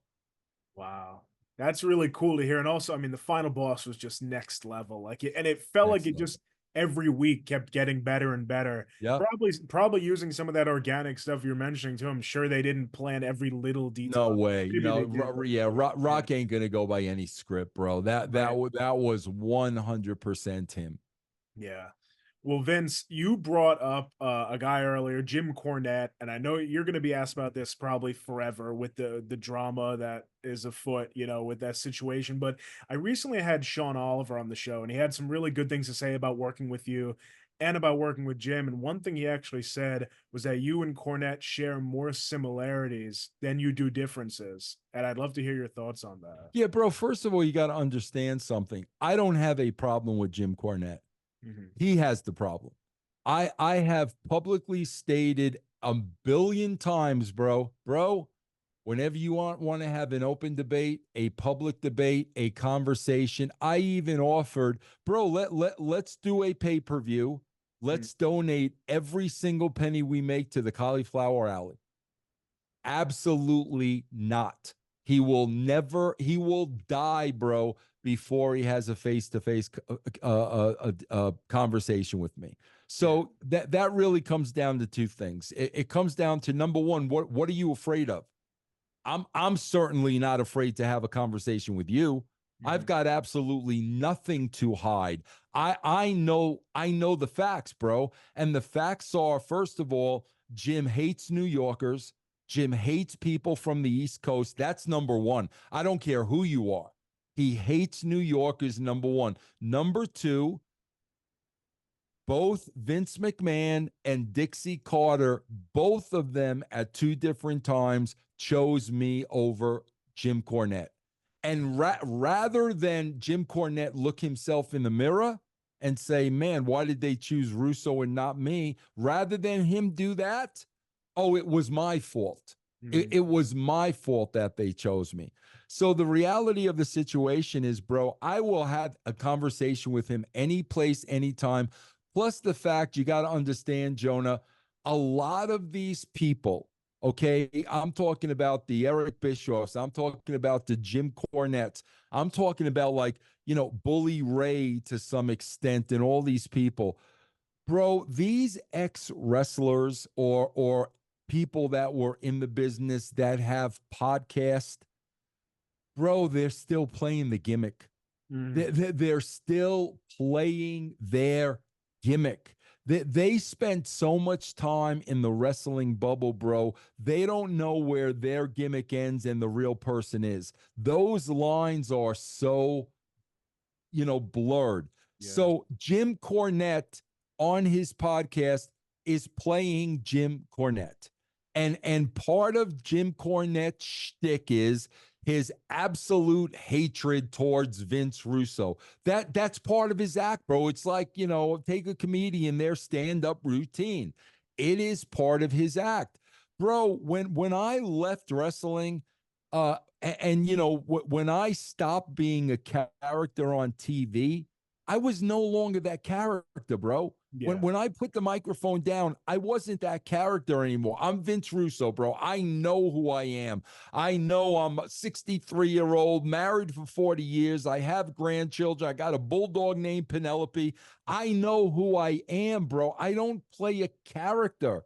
[SPEAKER 3] Wow. That's really cool to hear. And also, I mean, the final boss was just next level. Like, and it felt like
[SPEAKER 1] Next
[SPEAKER 3] it
[SPEAKER 1] level.
[SPEAKER 3] just every week kept getting better and better.
[SPEAKER 1] Yeah.
[SPEAKER 3] Probably using some of that organic stuff you're mentioning too. I'm sure they didn't plan every little detail.
[SPEAKER 1] No way.
[SPEAKER 3] Maybe
[SPEAKER 1] No,
[SPEAKER 3] they did, but
[SPEAKER 1] yeah, Rock ain't gonna go by any script, bro. That
[SPEAKER 3] right.
[SPEAKER 1] that was 100% him.
[SPEAKER 3] Yeah. Well, Vince, you brought up a guy earlier, Jim Cornette, and I know you're going to be asked about this probably forever with the drama that is afoot, with that situation. But I recently had Sean Oliver on the show, and he had some really good things to say about working with you and about working with Jim. And one thing he actually said was that you and Cornette share more similarities than you do differences. And I'd love to hear your thoughts on that.
[SPEAKER 1] Yeah, bro. First of all, you got to understand something. I don't have a problem with Jim Cornette.
[SPEAKER 3] Mhm.
[SPEAKER 1] He has the problem. I have publicly stated a billion times, bro. Whenever you want to have an open debate, a public debate, a conversation, I even offered, bro, let's do a pay-per-view. Let's donate every single penny we make to the Cauliflower Alley. Absolutely not. He will die, bro, before he has a face-to-face conversation with me. So that really comes down to two things. It comes down to, number one, what are you afraid of? I'm certainly not afraid to have a conversation with you. I've got absolutely nothing to hide. I know the facts, bro. And the facts are, first of all, Jim hates New Yorkers. Jim hates people from the East Coast. That's number one. I don't care who you are. He hates New Yorkers, number one. Number two, both Vince McMahon and Dixie Carter, both of them at two different times chose me over Jim Cornette. And rather than Jim Cornette look himself in the mirror and say, man, why did they choose Russo and not me? Rather than him do that, oh, it was my fault. It was my fault that they chose me. So the reality of the situation is, bro, I will have a conversation with him any place, anytime. Plus the fact, you got to understand, Jonah, a lot of these people, okay, I'm talking about the Eric Bischoffs, I'm talking about the Jim Cornettes, I'm talking about, like, Bully Ray to some extent, and all these people. Bro, these ex-wrestlers or people that were in the business that have podcasts, bro, they're still playing the gimmick. They're still playing their gimmick. They spent so much time in the wrestling bubble, bro. They don't know where their gimmick ends and the real person is. Those lines are so, blurred.
[SPEAKER 3] Yeah.
[SPEAKER 1] So Jim Cornette on his podcast is playing Jim Cornette. And part of Jim Cornette's shtick is his absolute hatred towards Vince Russo. That's part of his act, bro. It's like, take a comedian, their stand-up routine. It is part of his act. Bro, when I left wrestling, when I stopped being a character on TV, I was no longer that character, bro.
[SPEAKER 3] Yeah.
[SPEAKER 1] When I put the microphone down, I wasn't that character anymore. I'm Vince Russo, bro. I know who I am. I know I'm a 63-year-old, married for 40 years. I have grandchildren. I got a bulldog named Penelope. I know who I am, bro. I don't play a character.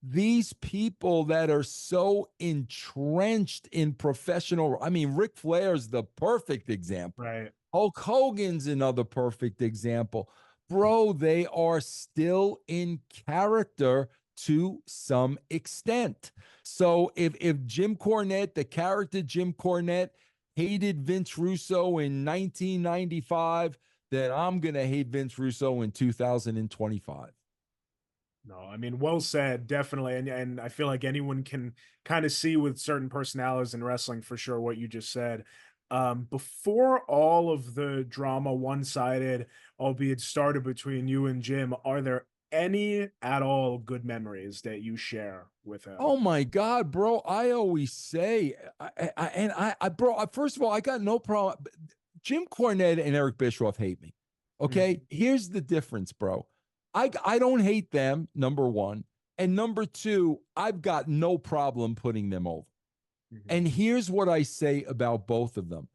[SPEAKER 1] These people that are so entrenched in professional, I mean, Ric Flair's the perfect example.
[SPEAKER 3] Right.
[SPEAKER 1] Hulk Hogan's another perfect example. Bro, they are still in character to some extent. So if Jim Cornette, the character Jim Cornette, hated Vince Russo in 1995, then I'm going to hate Vince Russo in 2025.
[SPEAKER 3] No, I mean, well said, definitely. And I feel like anyone can kind of see with certain personalities in wrestling for sure what you just said. Before all of the drama one-sided, albeit started between you and Jim, are there any at all good memories that you share with him?
[SPEAKER 1] Oh my God, bro. I always say, bro, first of all, I got no problem. Jim Cornette and Eric Bischoff hate me. Okay. Here's the difference, bro. I don't hate them, number one. And number two, I've got no problem putting them over. And here's what I say about both of them.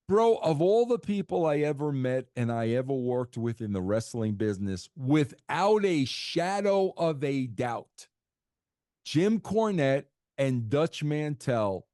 [SPEAKER 1] Bro, of all the people I ever met and I ever worked with in the wrestling business, without a shadow of a doubt, Jim Cornette and Dutch Mantel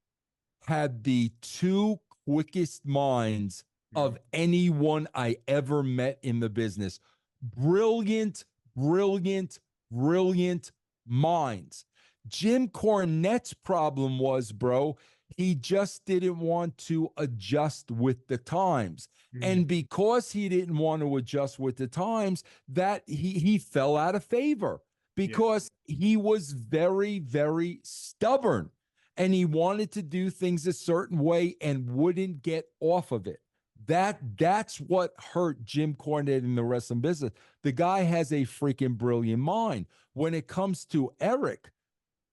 [SPEAKER 1] had the two quickest minds of anyone I ever met in the business. Brilliant, brilliant, brilliant minds. Jim Cornette's problem was, bro, he just didn't want to adjust with the times. And because he didn't want to adjust with the times, that he fell out of favor because he was very, very stubborn and he wanted to do things a certain way and wouldn't get off of it. That's what hurt Jim Cornette in the wrestling business. The guy has a freaking brilliant mind. When it comes to Eric,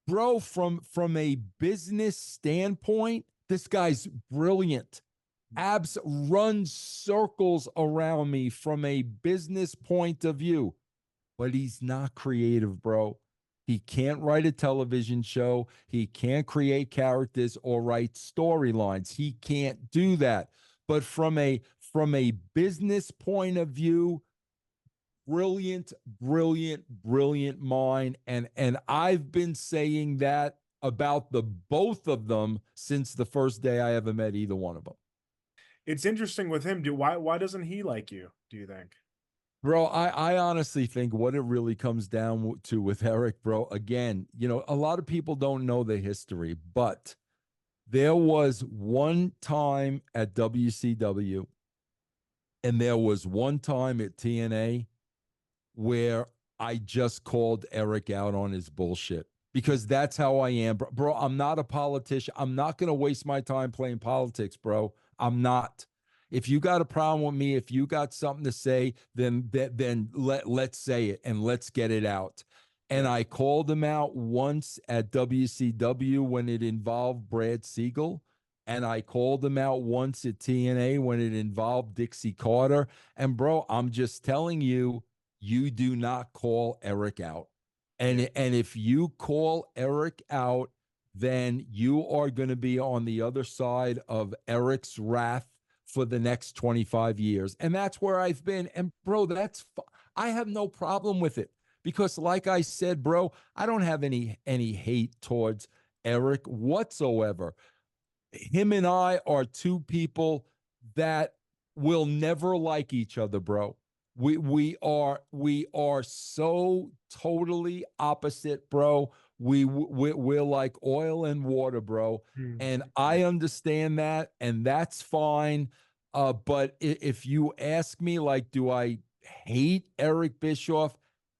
[SPEAKER 1] bro, from a business standpoint, this guy's brilliant. Runs circles around me from a business point of view, but he's not creative, bro. He can't write a television show. He can't create characters or write storylines. He can't do that. But from a business point of view, brilliant, brilliant, brilliant mind. And I've been saying that about the both of them since the first day I ever met either one of them.
[SPEAKER 3] It's interesting with him. Why doesn't he like you, do you think?
[SPEAKER 1] Bro, I honestly think what it really comes down to with Eric, bro, again, a lot of people don't know the history, but there was one time at WCW and there was one time at TNA where I just called Eric out on his bullshit because that's how I am, bro. I'm not a politician. I'm not going to waste my time playing politics, bro. I'm not. If you got a problem with me, if you got something to say, then let's say it and let's get it out. And I called him out once at WCW when it involved Brad Siegel. And I called him out once at TNA when it involved Dixie Carter. And bro, I'm just telling you, you do not call Eric out. And if you call Eric out, then you are going to be on the other side of Eric's wrath for the next 25 years. And that's where I've been. And bro, I have no problem with it because like I said, bro, I don't have any hate towards Eric whatsoever. Him and I are two people that will never like each other, bro. We are so totally opposite, bro. We're like oil and water, bro. And I understand that, and that's fine. But if you ask me, like, do I hate Eric Bischoff?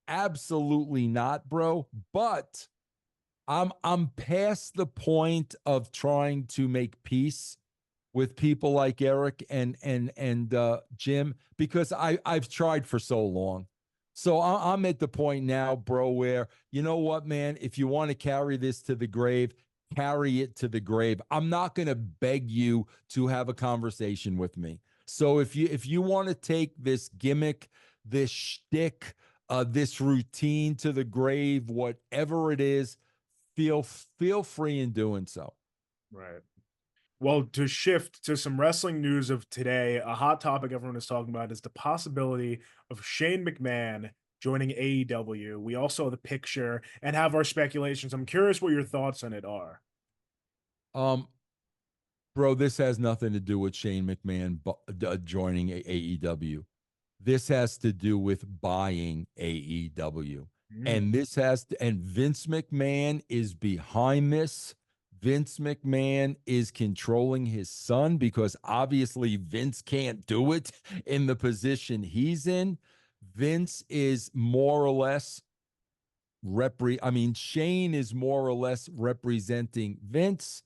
[SPEAKER 1] Absolutely not, bro. But I'm past the point of trying to make peace with people like Eric and Jim because I've tried for so long. So I'm at the point now, bro, where you know what, man, if you want to carry this to the grave, carry it to the grave. I'm not going to beg you to have a conversation with me. So if you want to take this gimmick, this shtick, this routine to the grave, whatever it is, feel free in doing so.
[SPEAKER 3] Right. Well, to shift to some wrestling news of today, a hot topic everyone is talking about is the possibility of Shane McMahon joining AEW. We all saw the picture and have our speculations. I'm curious what your thoughts on it are.
[SPEAKER 1] Bro, this has nothing to do with Shane McMahon joining AEW. This has to do with buying AEW. And Vince McMahon is behind this. Vince McMahon is controlling his son because obviously Vince can't do it in the position he's in. Vince is more or less Shane is more or less representing Vince.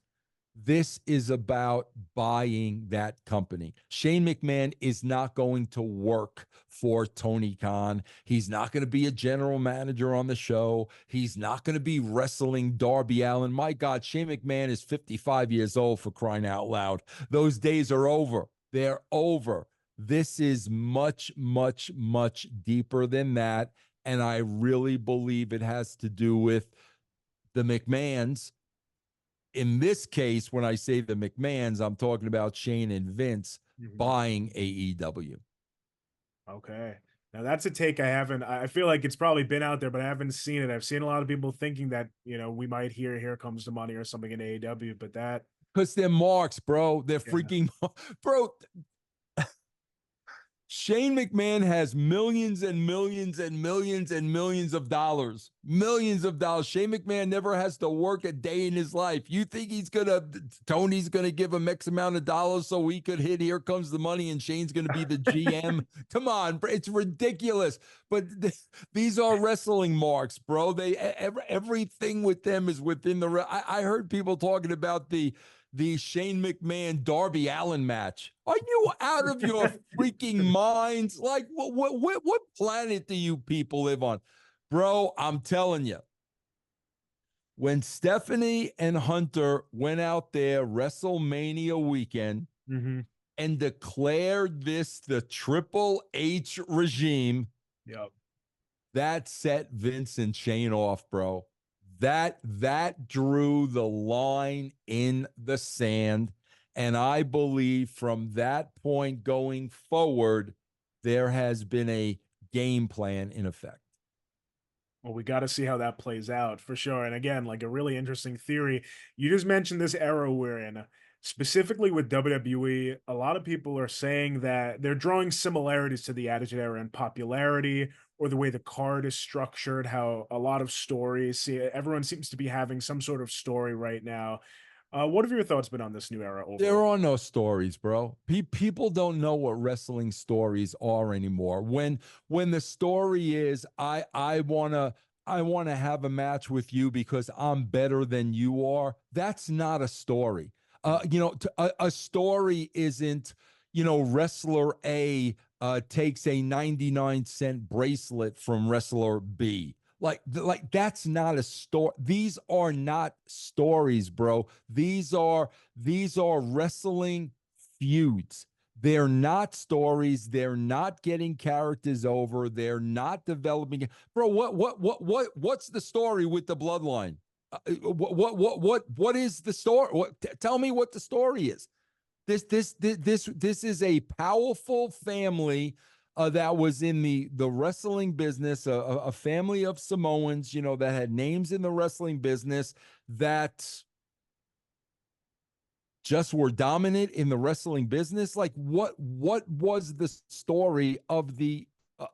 [SPEAKER 1] This is about buying that company. Shane McMahon is not going to work for Tony Khan. He's not going to be a general manager on the show. He's not going to be wrestling Darby Allin. My God, Shane McMahon is 55 years old, for crying out loud. Those days are over. They're over. This is much, much, much deeper than that. And I really believe it has to do with the McMahons. In this case, when I say the McMahons, I'm talking about Shane and Vince buying AEW.
[SPEAKER 3] Okay. Now that's a take I feel like it's probably been out there, but I haven't seen it. I've seen a lot of people thinking that, we might hear Here Comes the Money or something in AEW, but that.
[SPEAKER 1] Because they're marks, bro. They're freaking, bro. Shane McMahon has millions and millions and millions and millions of dollars. Millions of dollars. Shane McMahon never has to work a day in his life. You think Tony's going to give him X amount of dollars so he could hit Here Comes the Money and Shane's going to be the GM? Come on, it's ridiculous. But these are wrestling marks, bro. Everything with them is within the. I heard people talking about the Shane McMahon Darby Allin match. Are you out of your freaking minds? Like, what planet do you people live on? Bro, I'm telling you, when Stephanie and Hunter went out there WrestleMania weekend and declared this the Triple H regime, that set Vince and Shane off, bro. That drew the line in the sand. And I believe from that point going forward, there has been a game plan in effect.
[SPEAKER 3] Well, we got to see how that plays out for sure. And again, like a really interesting theory. You just mentioned this era we're in, specifically with WWE. A lot of people are saying that they're drawing similarities to the Attitude Era in popularity, or the way the card is structured, how a lot of stories, everyone seems to be having some sort of story right now. What have your thoughts been on this new era overall?
[SPEAKER 1] There are no stories, bro. People don't know what wrestling stories are anymore. When the story is, I wanna have a match with you because I'm better than you are, that's not a story. A story isn't, wrestler A takes a 99-cent bracelet from wrestler B. Like that's not a story. These are not stories, bro. These are wrestling feuds. They're not stories. They're not getting characters over. They're not developing. Bro, what's the story with the bloodline? What is the story? Tell me what the story is. This is a powerful family that was in the wrestling business, a family of Samoans, that had names in the wrestling business, that just were dominant in the wrestling business. Like, what was the story of the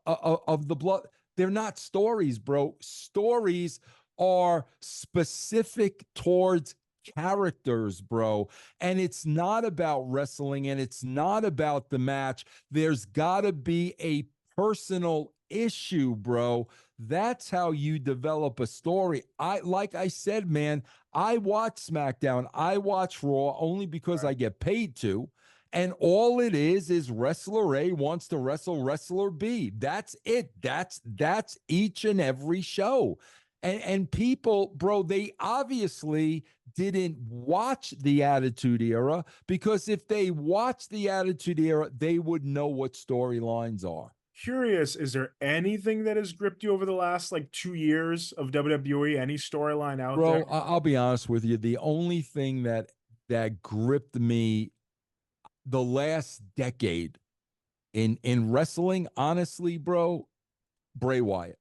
[SPEAKER 1] blood? They're not stories, bro. Stories are specific towards characters, bro. And it's not about wrestling, and it's not about the match. There's got to be a personal issue, bro. That's how you develop a story. Like I said, man, I watch SmackDown, I watch Raw only because I get paid to. And all it is wrestler A wants to wrestle wrestler B. That's it. That's each and every show. And people, bro, they obviously didn't watch the Attitude Era, because if they watched the Attitude Era, they would know what storylines are.
[SPEAKER 3] Curious, is there anything that has gripped you over the last 2 years of WWE? Any storyline out there?
[SPEAKER 1] Bro, I'll be honest with you. The only thing that gripped me the last decade in wrestling, honestly, bro, Bray Wyatt.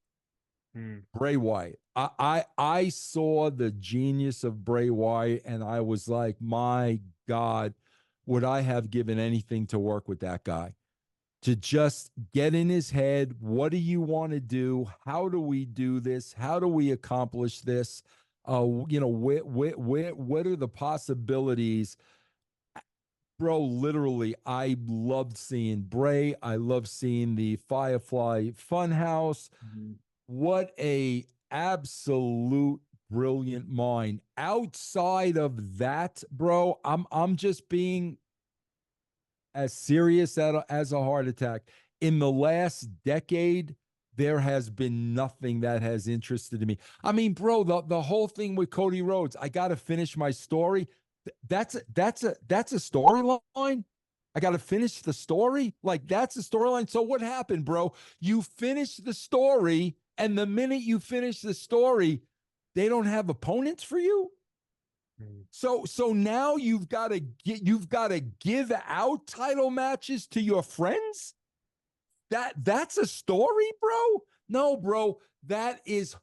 [SPEAKER 1] Bray Wyatt. I saw the genius of Bray Wyatt, and I was like, my God, would I have given anything to work with that guy? To just get in his head, what do you want to do? How do we do this? How do we accomplish this? What are the possibilities? Bro, literally, I loved seeing Bray. I loved seeing the Firefly Funhouse. What a absolute brilliant mind. Outside of that, bro, I'm just being as serious as a heart attack. In the last decade, there has been nothing that has interested me. I mean, bro, the whole thing with Cody Rhodes, I got to finish my story. That's a storyline. I got to finish the story. Like, that's a storyline. So what happened, bro? You finish the story, and the minute you finish the story, they don't have opponents for you. So now you've got to give out title matches to your friends. That's a story, bro? No, bro, that is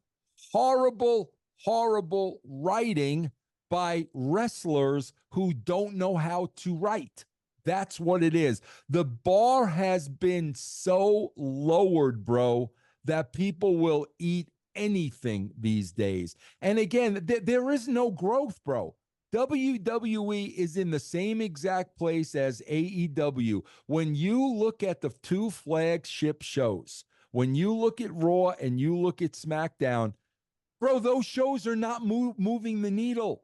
[SPEAKER 1] horrible, horrible writing by wrestlers who don't know how to write. That's what it is. The bar has been so lowered, bro, that people will eat anything these days. And again, there is no growth, bro. WWE is in the same exact place as AEW. When you look at the two flagship shows, when you look at Raw and you look at SmackDown, bro, those shows are not moving the needle.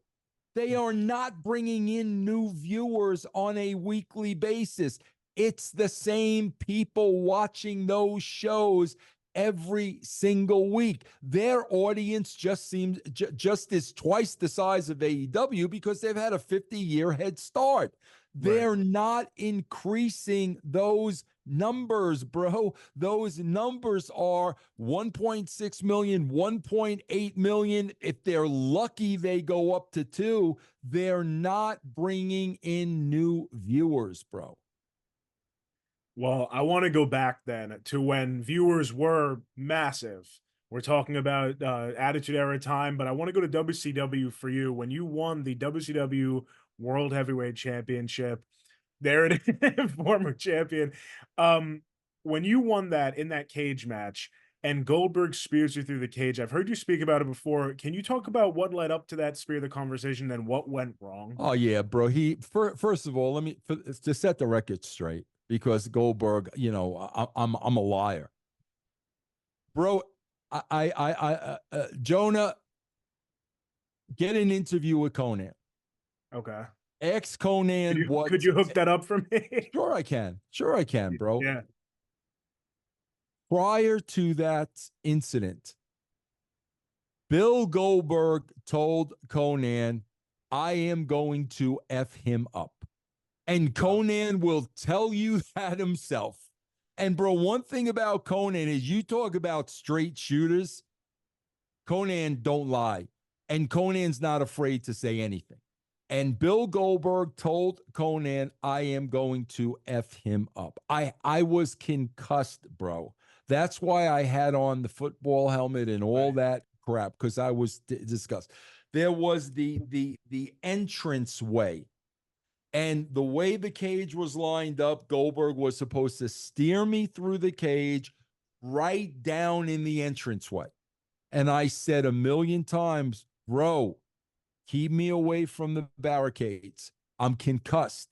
[SPEAKER 1] They are not bringing in new viewers on a weekly basis. It's the same people watching those shows every single week. Their audience just seems just is twice the size of AEW because they've had a 50-year head start. They're not increasing those numbers, bro. Those numbers are 1.6 million, 1.8 million. If they're lucky, they go up to 2. They're not bringing in new viewers, bro.
[SPEAKER 3] Well, I want to go back then to when viewers were massive. We're talking about Attitude Era time, but I want to go to WCW for you. When you won the WCW World Heavyweight Championship, there it is, former champion. When you won that in that cage match and Goldberg spears you through the cage, I've heard you speak about it before. Can you talk about what led up to that spear, the conversation, and what went wrong?
[SPEAKER 1] Oh, yeah, bro. First of all, to set the record straight, because Goldberg, I'm a liar, bro. Jonah, get an interview with Conan.
[SPEAKER 3] Okay.
[SPEAKER 1] Ask Conan
[SPEAKER 3] could you hook that up for me?
[SPEAKER 1] Sure I can, bro.
[SPEAKER 3] Yeah.
[SPEAKER 1] Prior to that incident, Bill Goldberg told Conan, I am going to F him up. And Conan will tell you that himself. And bro, one thing about Conan is you talk about straight shooters, Conan don't lie. And Conan's not afraid to say anything. And Bill Goldberg told Conan, I am going to F him up. I was concussed, bro. That's why I had on the football helmet and all that crap, because I was disgusted. There was the entrance way. And the way the cage was lined up, Goldberg was supposed to steer me through the cage right down in the entranceway. And I said a million times, bro, keep me away from the barricades. I'm concussed.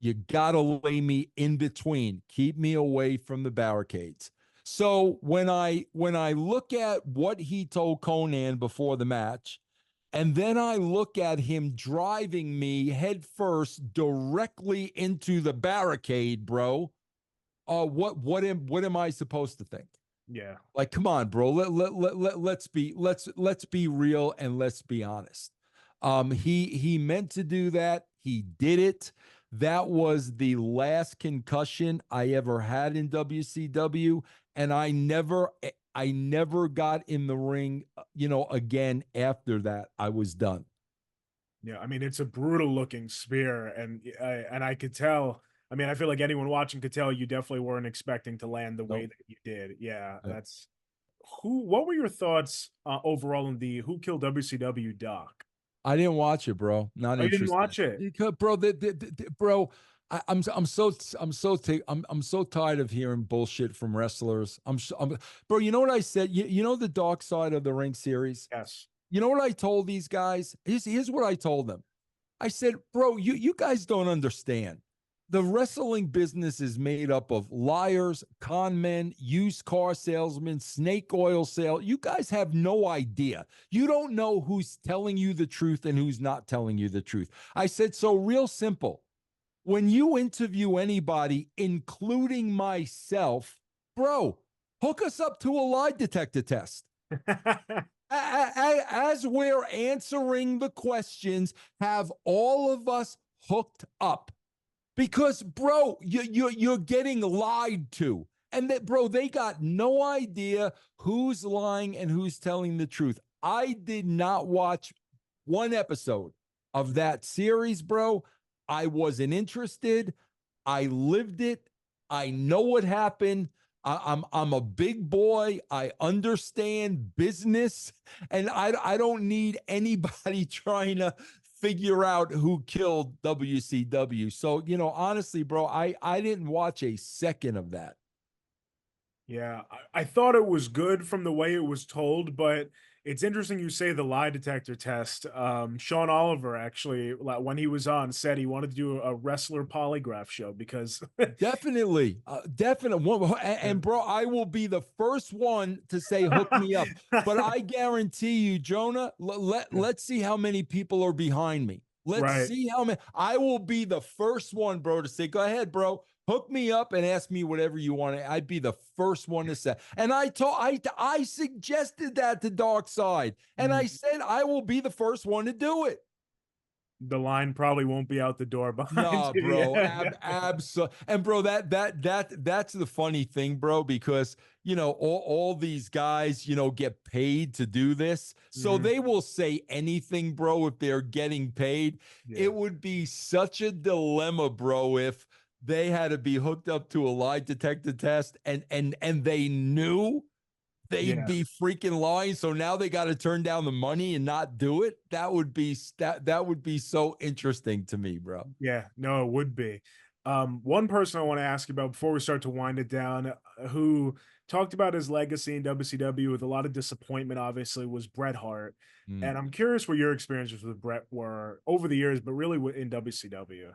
[SPEAKER 1] You got to lay me in between. Keep me away from the barricades. So when I look at what he told Conan before the match, and then I look at him driving me headfirst directly into the barricade, bro. What am I supposed to think?
[SPEAKER 3] Yeah.
[SPEAKER 1] Like, come on, bro. Let's be real and let's be honest. He meant to do that. He did it. That was the last concussion I ever had in WCW, and I never got in the ring, again after that. I was done.
[SPEAKER 3] Yeah, I mean, it's a brutal looking spear, and I could tell. I mean, I feel like anyone watching could tell you definitely weren't expecting to land the way that you did. Yeah, that's what were your thoughts overall in the Who Killed WCW doc?
[SPEAKER 1] I didn't watch it, bro. Not interested.
[SPEAKER 3] You didn't watch it,
[SPEAKER 1] because, bro. Bro, I'm so tired of hearing bullshit from wrestlers. Bro. You know what I said? You know the Dark Side of the Ring series.
[SPEAKER 3] Yes.
[SPEAKER 1] You know what I told these guys? Here's what I told them. I said, bro, you guys don't understand. The wrestling business is made up of liars, con men, used car salesmen, snake oil sale. You guys have no idea. You don't know who's telling you the truth and who's not telling you the truth. I said, so real simple. When you interview anybody, including myself, bro, hook us up to a lie detector test. As we're answering the questions, have all of us hooked up. Because, bro, you're getting lied to. And that, bro, they got no idea who's lying and who's telling the truth. I did not watch one episode of that series, bro. I wasn't interested. I lived it. I know what happened. I'm a big boy. I understand business, and I don't need anybody trying to figure out who killed WCW. So, honestly, bro, I didn't watch a second of that.
[SPEAKER 3] Yeah, I thought it was good from the way it was told, but it's interesting you say the lie detector test. Sean Oliver actually, when he was on, said he wanted to do a wrestler polygraph show because
[SPEAKER 1] Definitely. Definitely. And bro, I will be the first one to say, hook me up. But I guarantee you, Jonah, let's see how many people are behind me. Let's
[SPEAKER 3] right.
[SPEAKER 1] see how many. I will be the first one, bro, to say, go ahead, bro. Hook me up and ask me whatever you want. I'd be the first one to say. And I suggested that to Dark Side. And I said, I will be the first one to do it.
[SPEAKER 3] The line probably won't be out the door behind
[SPEAKER 1] Nah,
[SPEAKER 3] you.
[SPEAKER 1] bro. Absolutely. And bro, that's the funny thing, bro, because all these guys, get paid to do this. So they will say anything, bro, if they're getting paid.
[SPEAKER 3] Yeah.
[SPEAKER 1] It would be such a dilemma, bro, if they had to be hooked up to a lie detector test and they knew they'd be freaking lying. So now they got to turn down the money and not do it. That would be so interesting to me, bro.
[SPEAKER 3] Yeah, no, it would be. One person I want to ask you about before we start to wind it down, who talked about his legacy in WCW with a lot of disappointment, obviously, was Bret Hart. And I'm curious what your experiences with Bret were over the years, but really in WCW.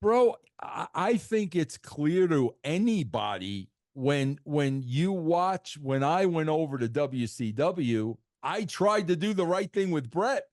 [SPEAKER 1] Bro, I think it's clear to anybody when you watch, when I went over to WCW, I tried to do the right thing with Bret.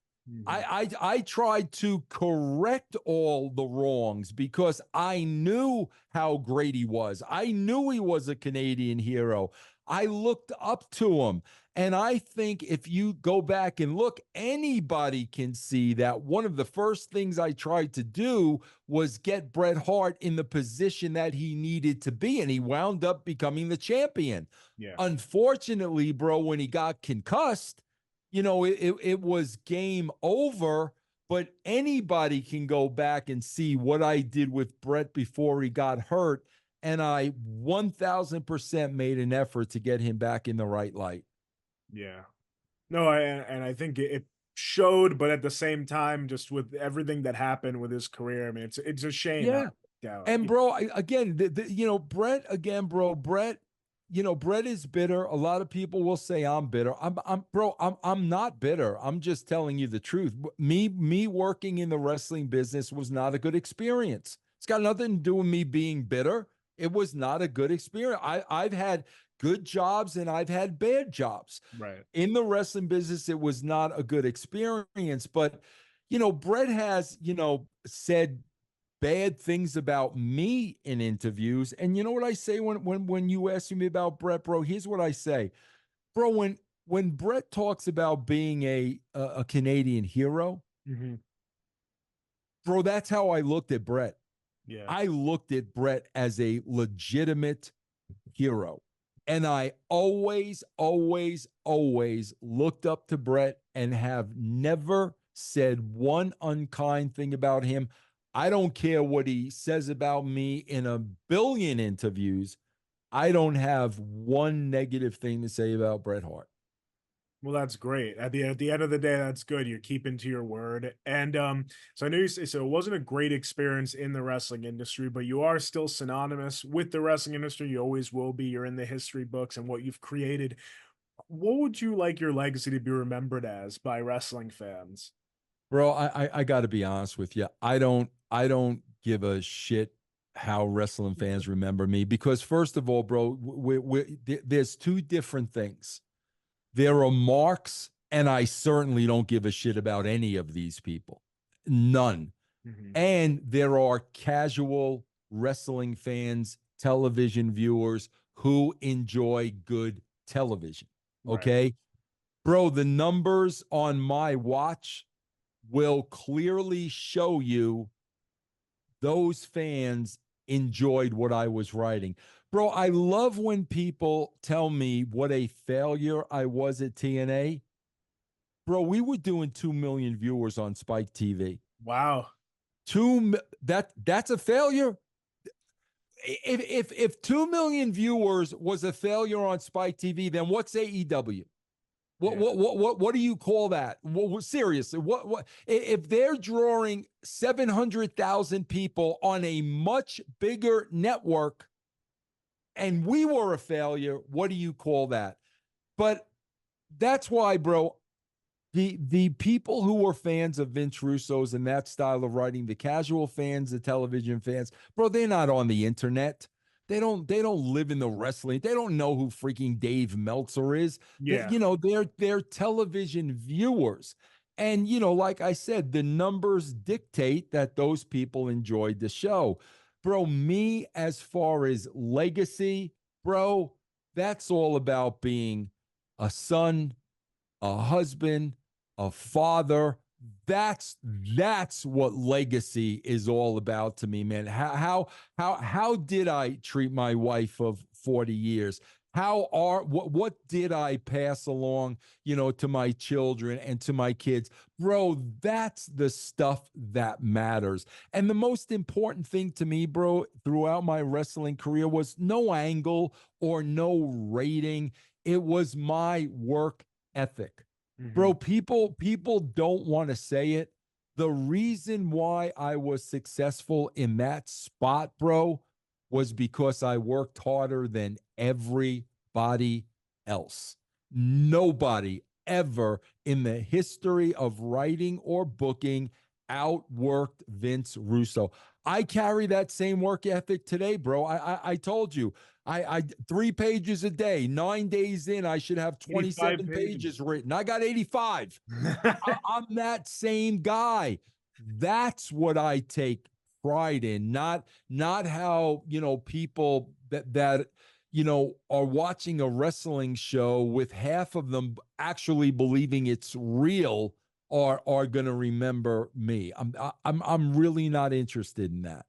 [SPEAKER 1] I tried to correct all the wrongs because I knew how great he was. I knew he was a Canadian hero. I looked up to him. And I think if you go back and look, anybody can see that one of the first things I tried to do was get Bret Hart in the position that he needed to be. And he wound up becoming the champion.
[SPEAKER 3] Yeah.
[SPEAKER 1] Unfortunately, bro, when he got concussed, it was game over. But anybody can go back and see what I did with Bret before he got hurt. And I 1000% made an effort to get him back in the right light.
[SPEAKER 3] Yeah. No, and I think it showed, but at the same time, just with everything that happened with his career, I mean, it's a shame.
[SPEAKER 1] Yeah. And bro, again, Bret again, bro, Bret is bitter. A lot of people will say I'm bitter. I'm not bitter. I'm just telling you the truth. Me working in the wrestling business was not a good experience. It's got nothing to do with me being bitter. It was not a good experience. I've had good jobs and I've had bad jobs.
[SPEAKER 3] Right.
[SPEAKER 1] In the wrestling business, it was not a good experience. But, Bret has, said bad things about me in interviews. And you know what I say when you ask me about Bret, bro? Here's what I say. Bro, when Bret talks about being a Canadian hero, bro, that's how I looked at Bret.
[SPEAKER 3] Yeah.
[SPEAKER 1] I looked at Bret as a legitimate hero. And I always, always, always looked up to Bret and have never said one unkind thing about him. I don't care what he says about me in a billion interviews. I don't have one negative thing to say about Bret Hart.
[SPEAKER 3] Well, that's great. At the end of the day, that's good. You're keeping to your word. And so I know you say so it wasn't a great experience in the wrestling industry, but you are still synonymous with the wrestling industry. You always will be. You're in the history books and what you've created. What would you like your legacy to be remembered as by wrestling fans?
[SPEAKER 1] Bro, I got to be honest with you. I don't give a shit how wrestling fans remember me, because first of all, bro, there's two different things. There are marks, and I certainly don't give a shit about any of these people. None.
[SPEAKER 3] Mhm.
[SPEAKER 1] And there are casual wrestling fans, television viewers who enjoy good television.
[SPEAKER 3] Right.
[SPEAKER 1] Okay. Bro, the numbers on my watch will clearly show you those fans enjoyed what I was writing. Bro, I love when people tell me what a failure I was at TNA. Bro, we were doing 2 million viewers on Spike TV.
[SPEAKER 3] Wow.
[SPEAKER 1] That's a failure. If 2 million viewers was a failure on Spike TV, then what's AEW? What do you call that? Seriously, what if they're drawing 700,000 people on a much bigger network and we were a failure? What do you call that? But that's why, bro, the people who were fans of Vince Russo's and that style of writing, the casual fans, the television fans, bro, they're not on the internet. They don't live in the wrestling. They don't know who freaking Dave Meltzer is.
[SPEAKER 3] Yeah.
[SPEAKER 1] They're television viewers. And like I said, the numbers dictate that those people enjoyed the show. Bro, me, as far as legacy, bro, that's all about being a son, a husband, a father. That's what legacy is all about to me, man. How did I treat my wife of 40 years? What did I pass along, to my children and to my kids? Bro, that's the stuff that matters. And the most important thing to me, bro, throughout my wrestling career was no angle or no rating. It was my work ethic. Bro, people don't want to say it. The reason why I was successful in that spot, bro, was because I worked harder than everybody else. Nobody ever in the history of writing or booking outworked Vince Russo. I carry that same work ethic today, bro. I told you, I 3 pages a day, 9 days in, I should have 27 pages written. I got 85. I'm that same guy. That's what I take pride in, not how, people that are watching a wrestling show with half of them actually believing it's real are going to remember me. I'm really not interested in that.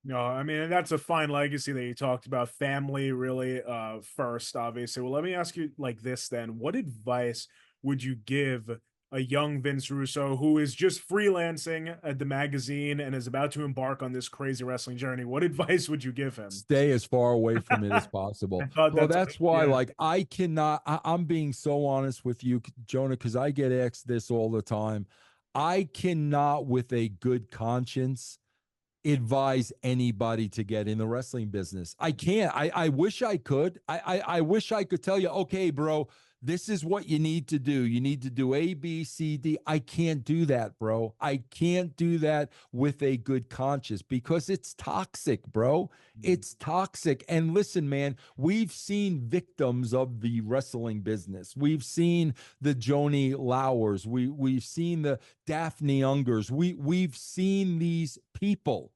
[SPEAKER 3] No, I mean, and that's a fine legacy that you talked about. Family really first, obviously. Well, let me ask you like this then. What advice would you give a young Vince Russo who is just freelancing at the magazine and is about to embark on this crazy wrestling journey? What advice would you give him?
[SPEAKER 1] Stay as far away from it as possible. Bro, that's why, like, I cannot, I'm being so honest with you, Jonah, because I get asked this all the time. I cannot, with a good conscience, advise anybody to get in the wrestling business. I can't. I wish I could. I wish I could tell you, okay, bro, this is what you need to do. You need to do A, B, C, D. I can't do that, bro. I can't do that with a good conscience because it's toxic, bro. It's toxic. And listen, man, we've seen victims of the wrestling business. We've seen the Joni Lowers. We've seen the Daphne Ungers. We've seen these people.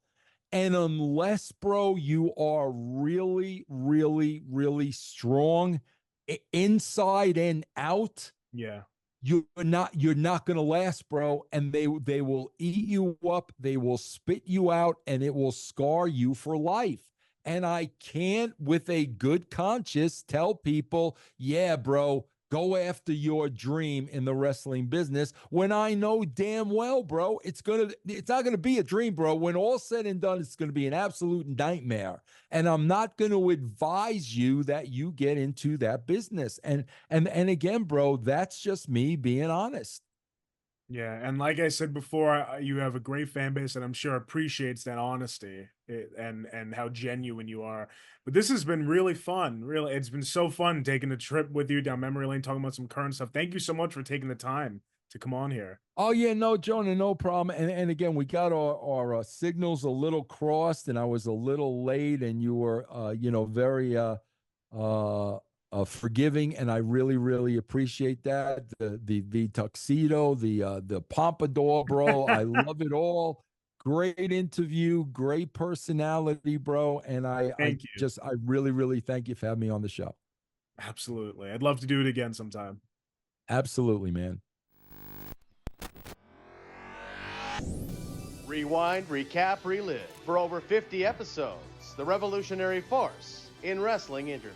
[SPEAKER 1] And unless, bro, you are really, really, really strong inside and out,
[SPEAKER 3] Yeah.
[SPEAKER 1] you're not going to last, bro. And they will eat you up, they will spit you out, and it will scar you for life. And I can't, with a good conscience, tell people, yeah, bro, go after your dream in the wrestling business when I know damn well, bro, it's not gonna be a dream, bro. When all said and done, it's gonna be an absolute nightmare. And I'm not gonna advise you that you get into that business. And again, bro, that's just me being honest.
[SPEAKER 3] Yeah, and like I said before, you have a great fan base, and I'm sure appreciates that honesty and how genuine you are. But this has been really fun. Really, it's been so fun taking a trip with you down memory lane, talking about some current stuff. Thank you so much for taking the time. to come on here.
[SPEAKER 1] Oh yeah, no, Jonah, no problem. And again, we got our signals a little crossed, and I was a little late, and you were, very forgiving, and I really, really appreciate that. The tuxedo, the pompadour, bro. I love it all. Great interview, great personality, bro. And
[SPEAKER 3] Thank you.
[SPEAKER 1] I really, really thank you for having me on the show.
[SPEAKER 3] Absolutely. I'd love to do it again sometime.
[SPEAKER 1] Absolutely, man.
[SPEAKER 2] Rewind, recap, relive. For over 50 episodes, the revolutionary force in wrestling interview.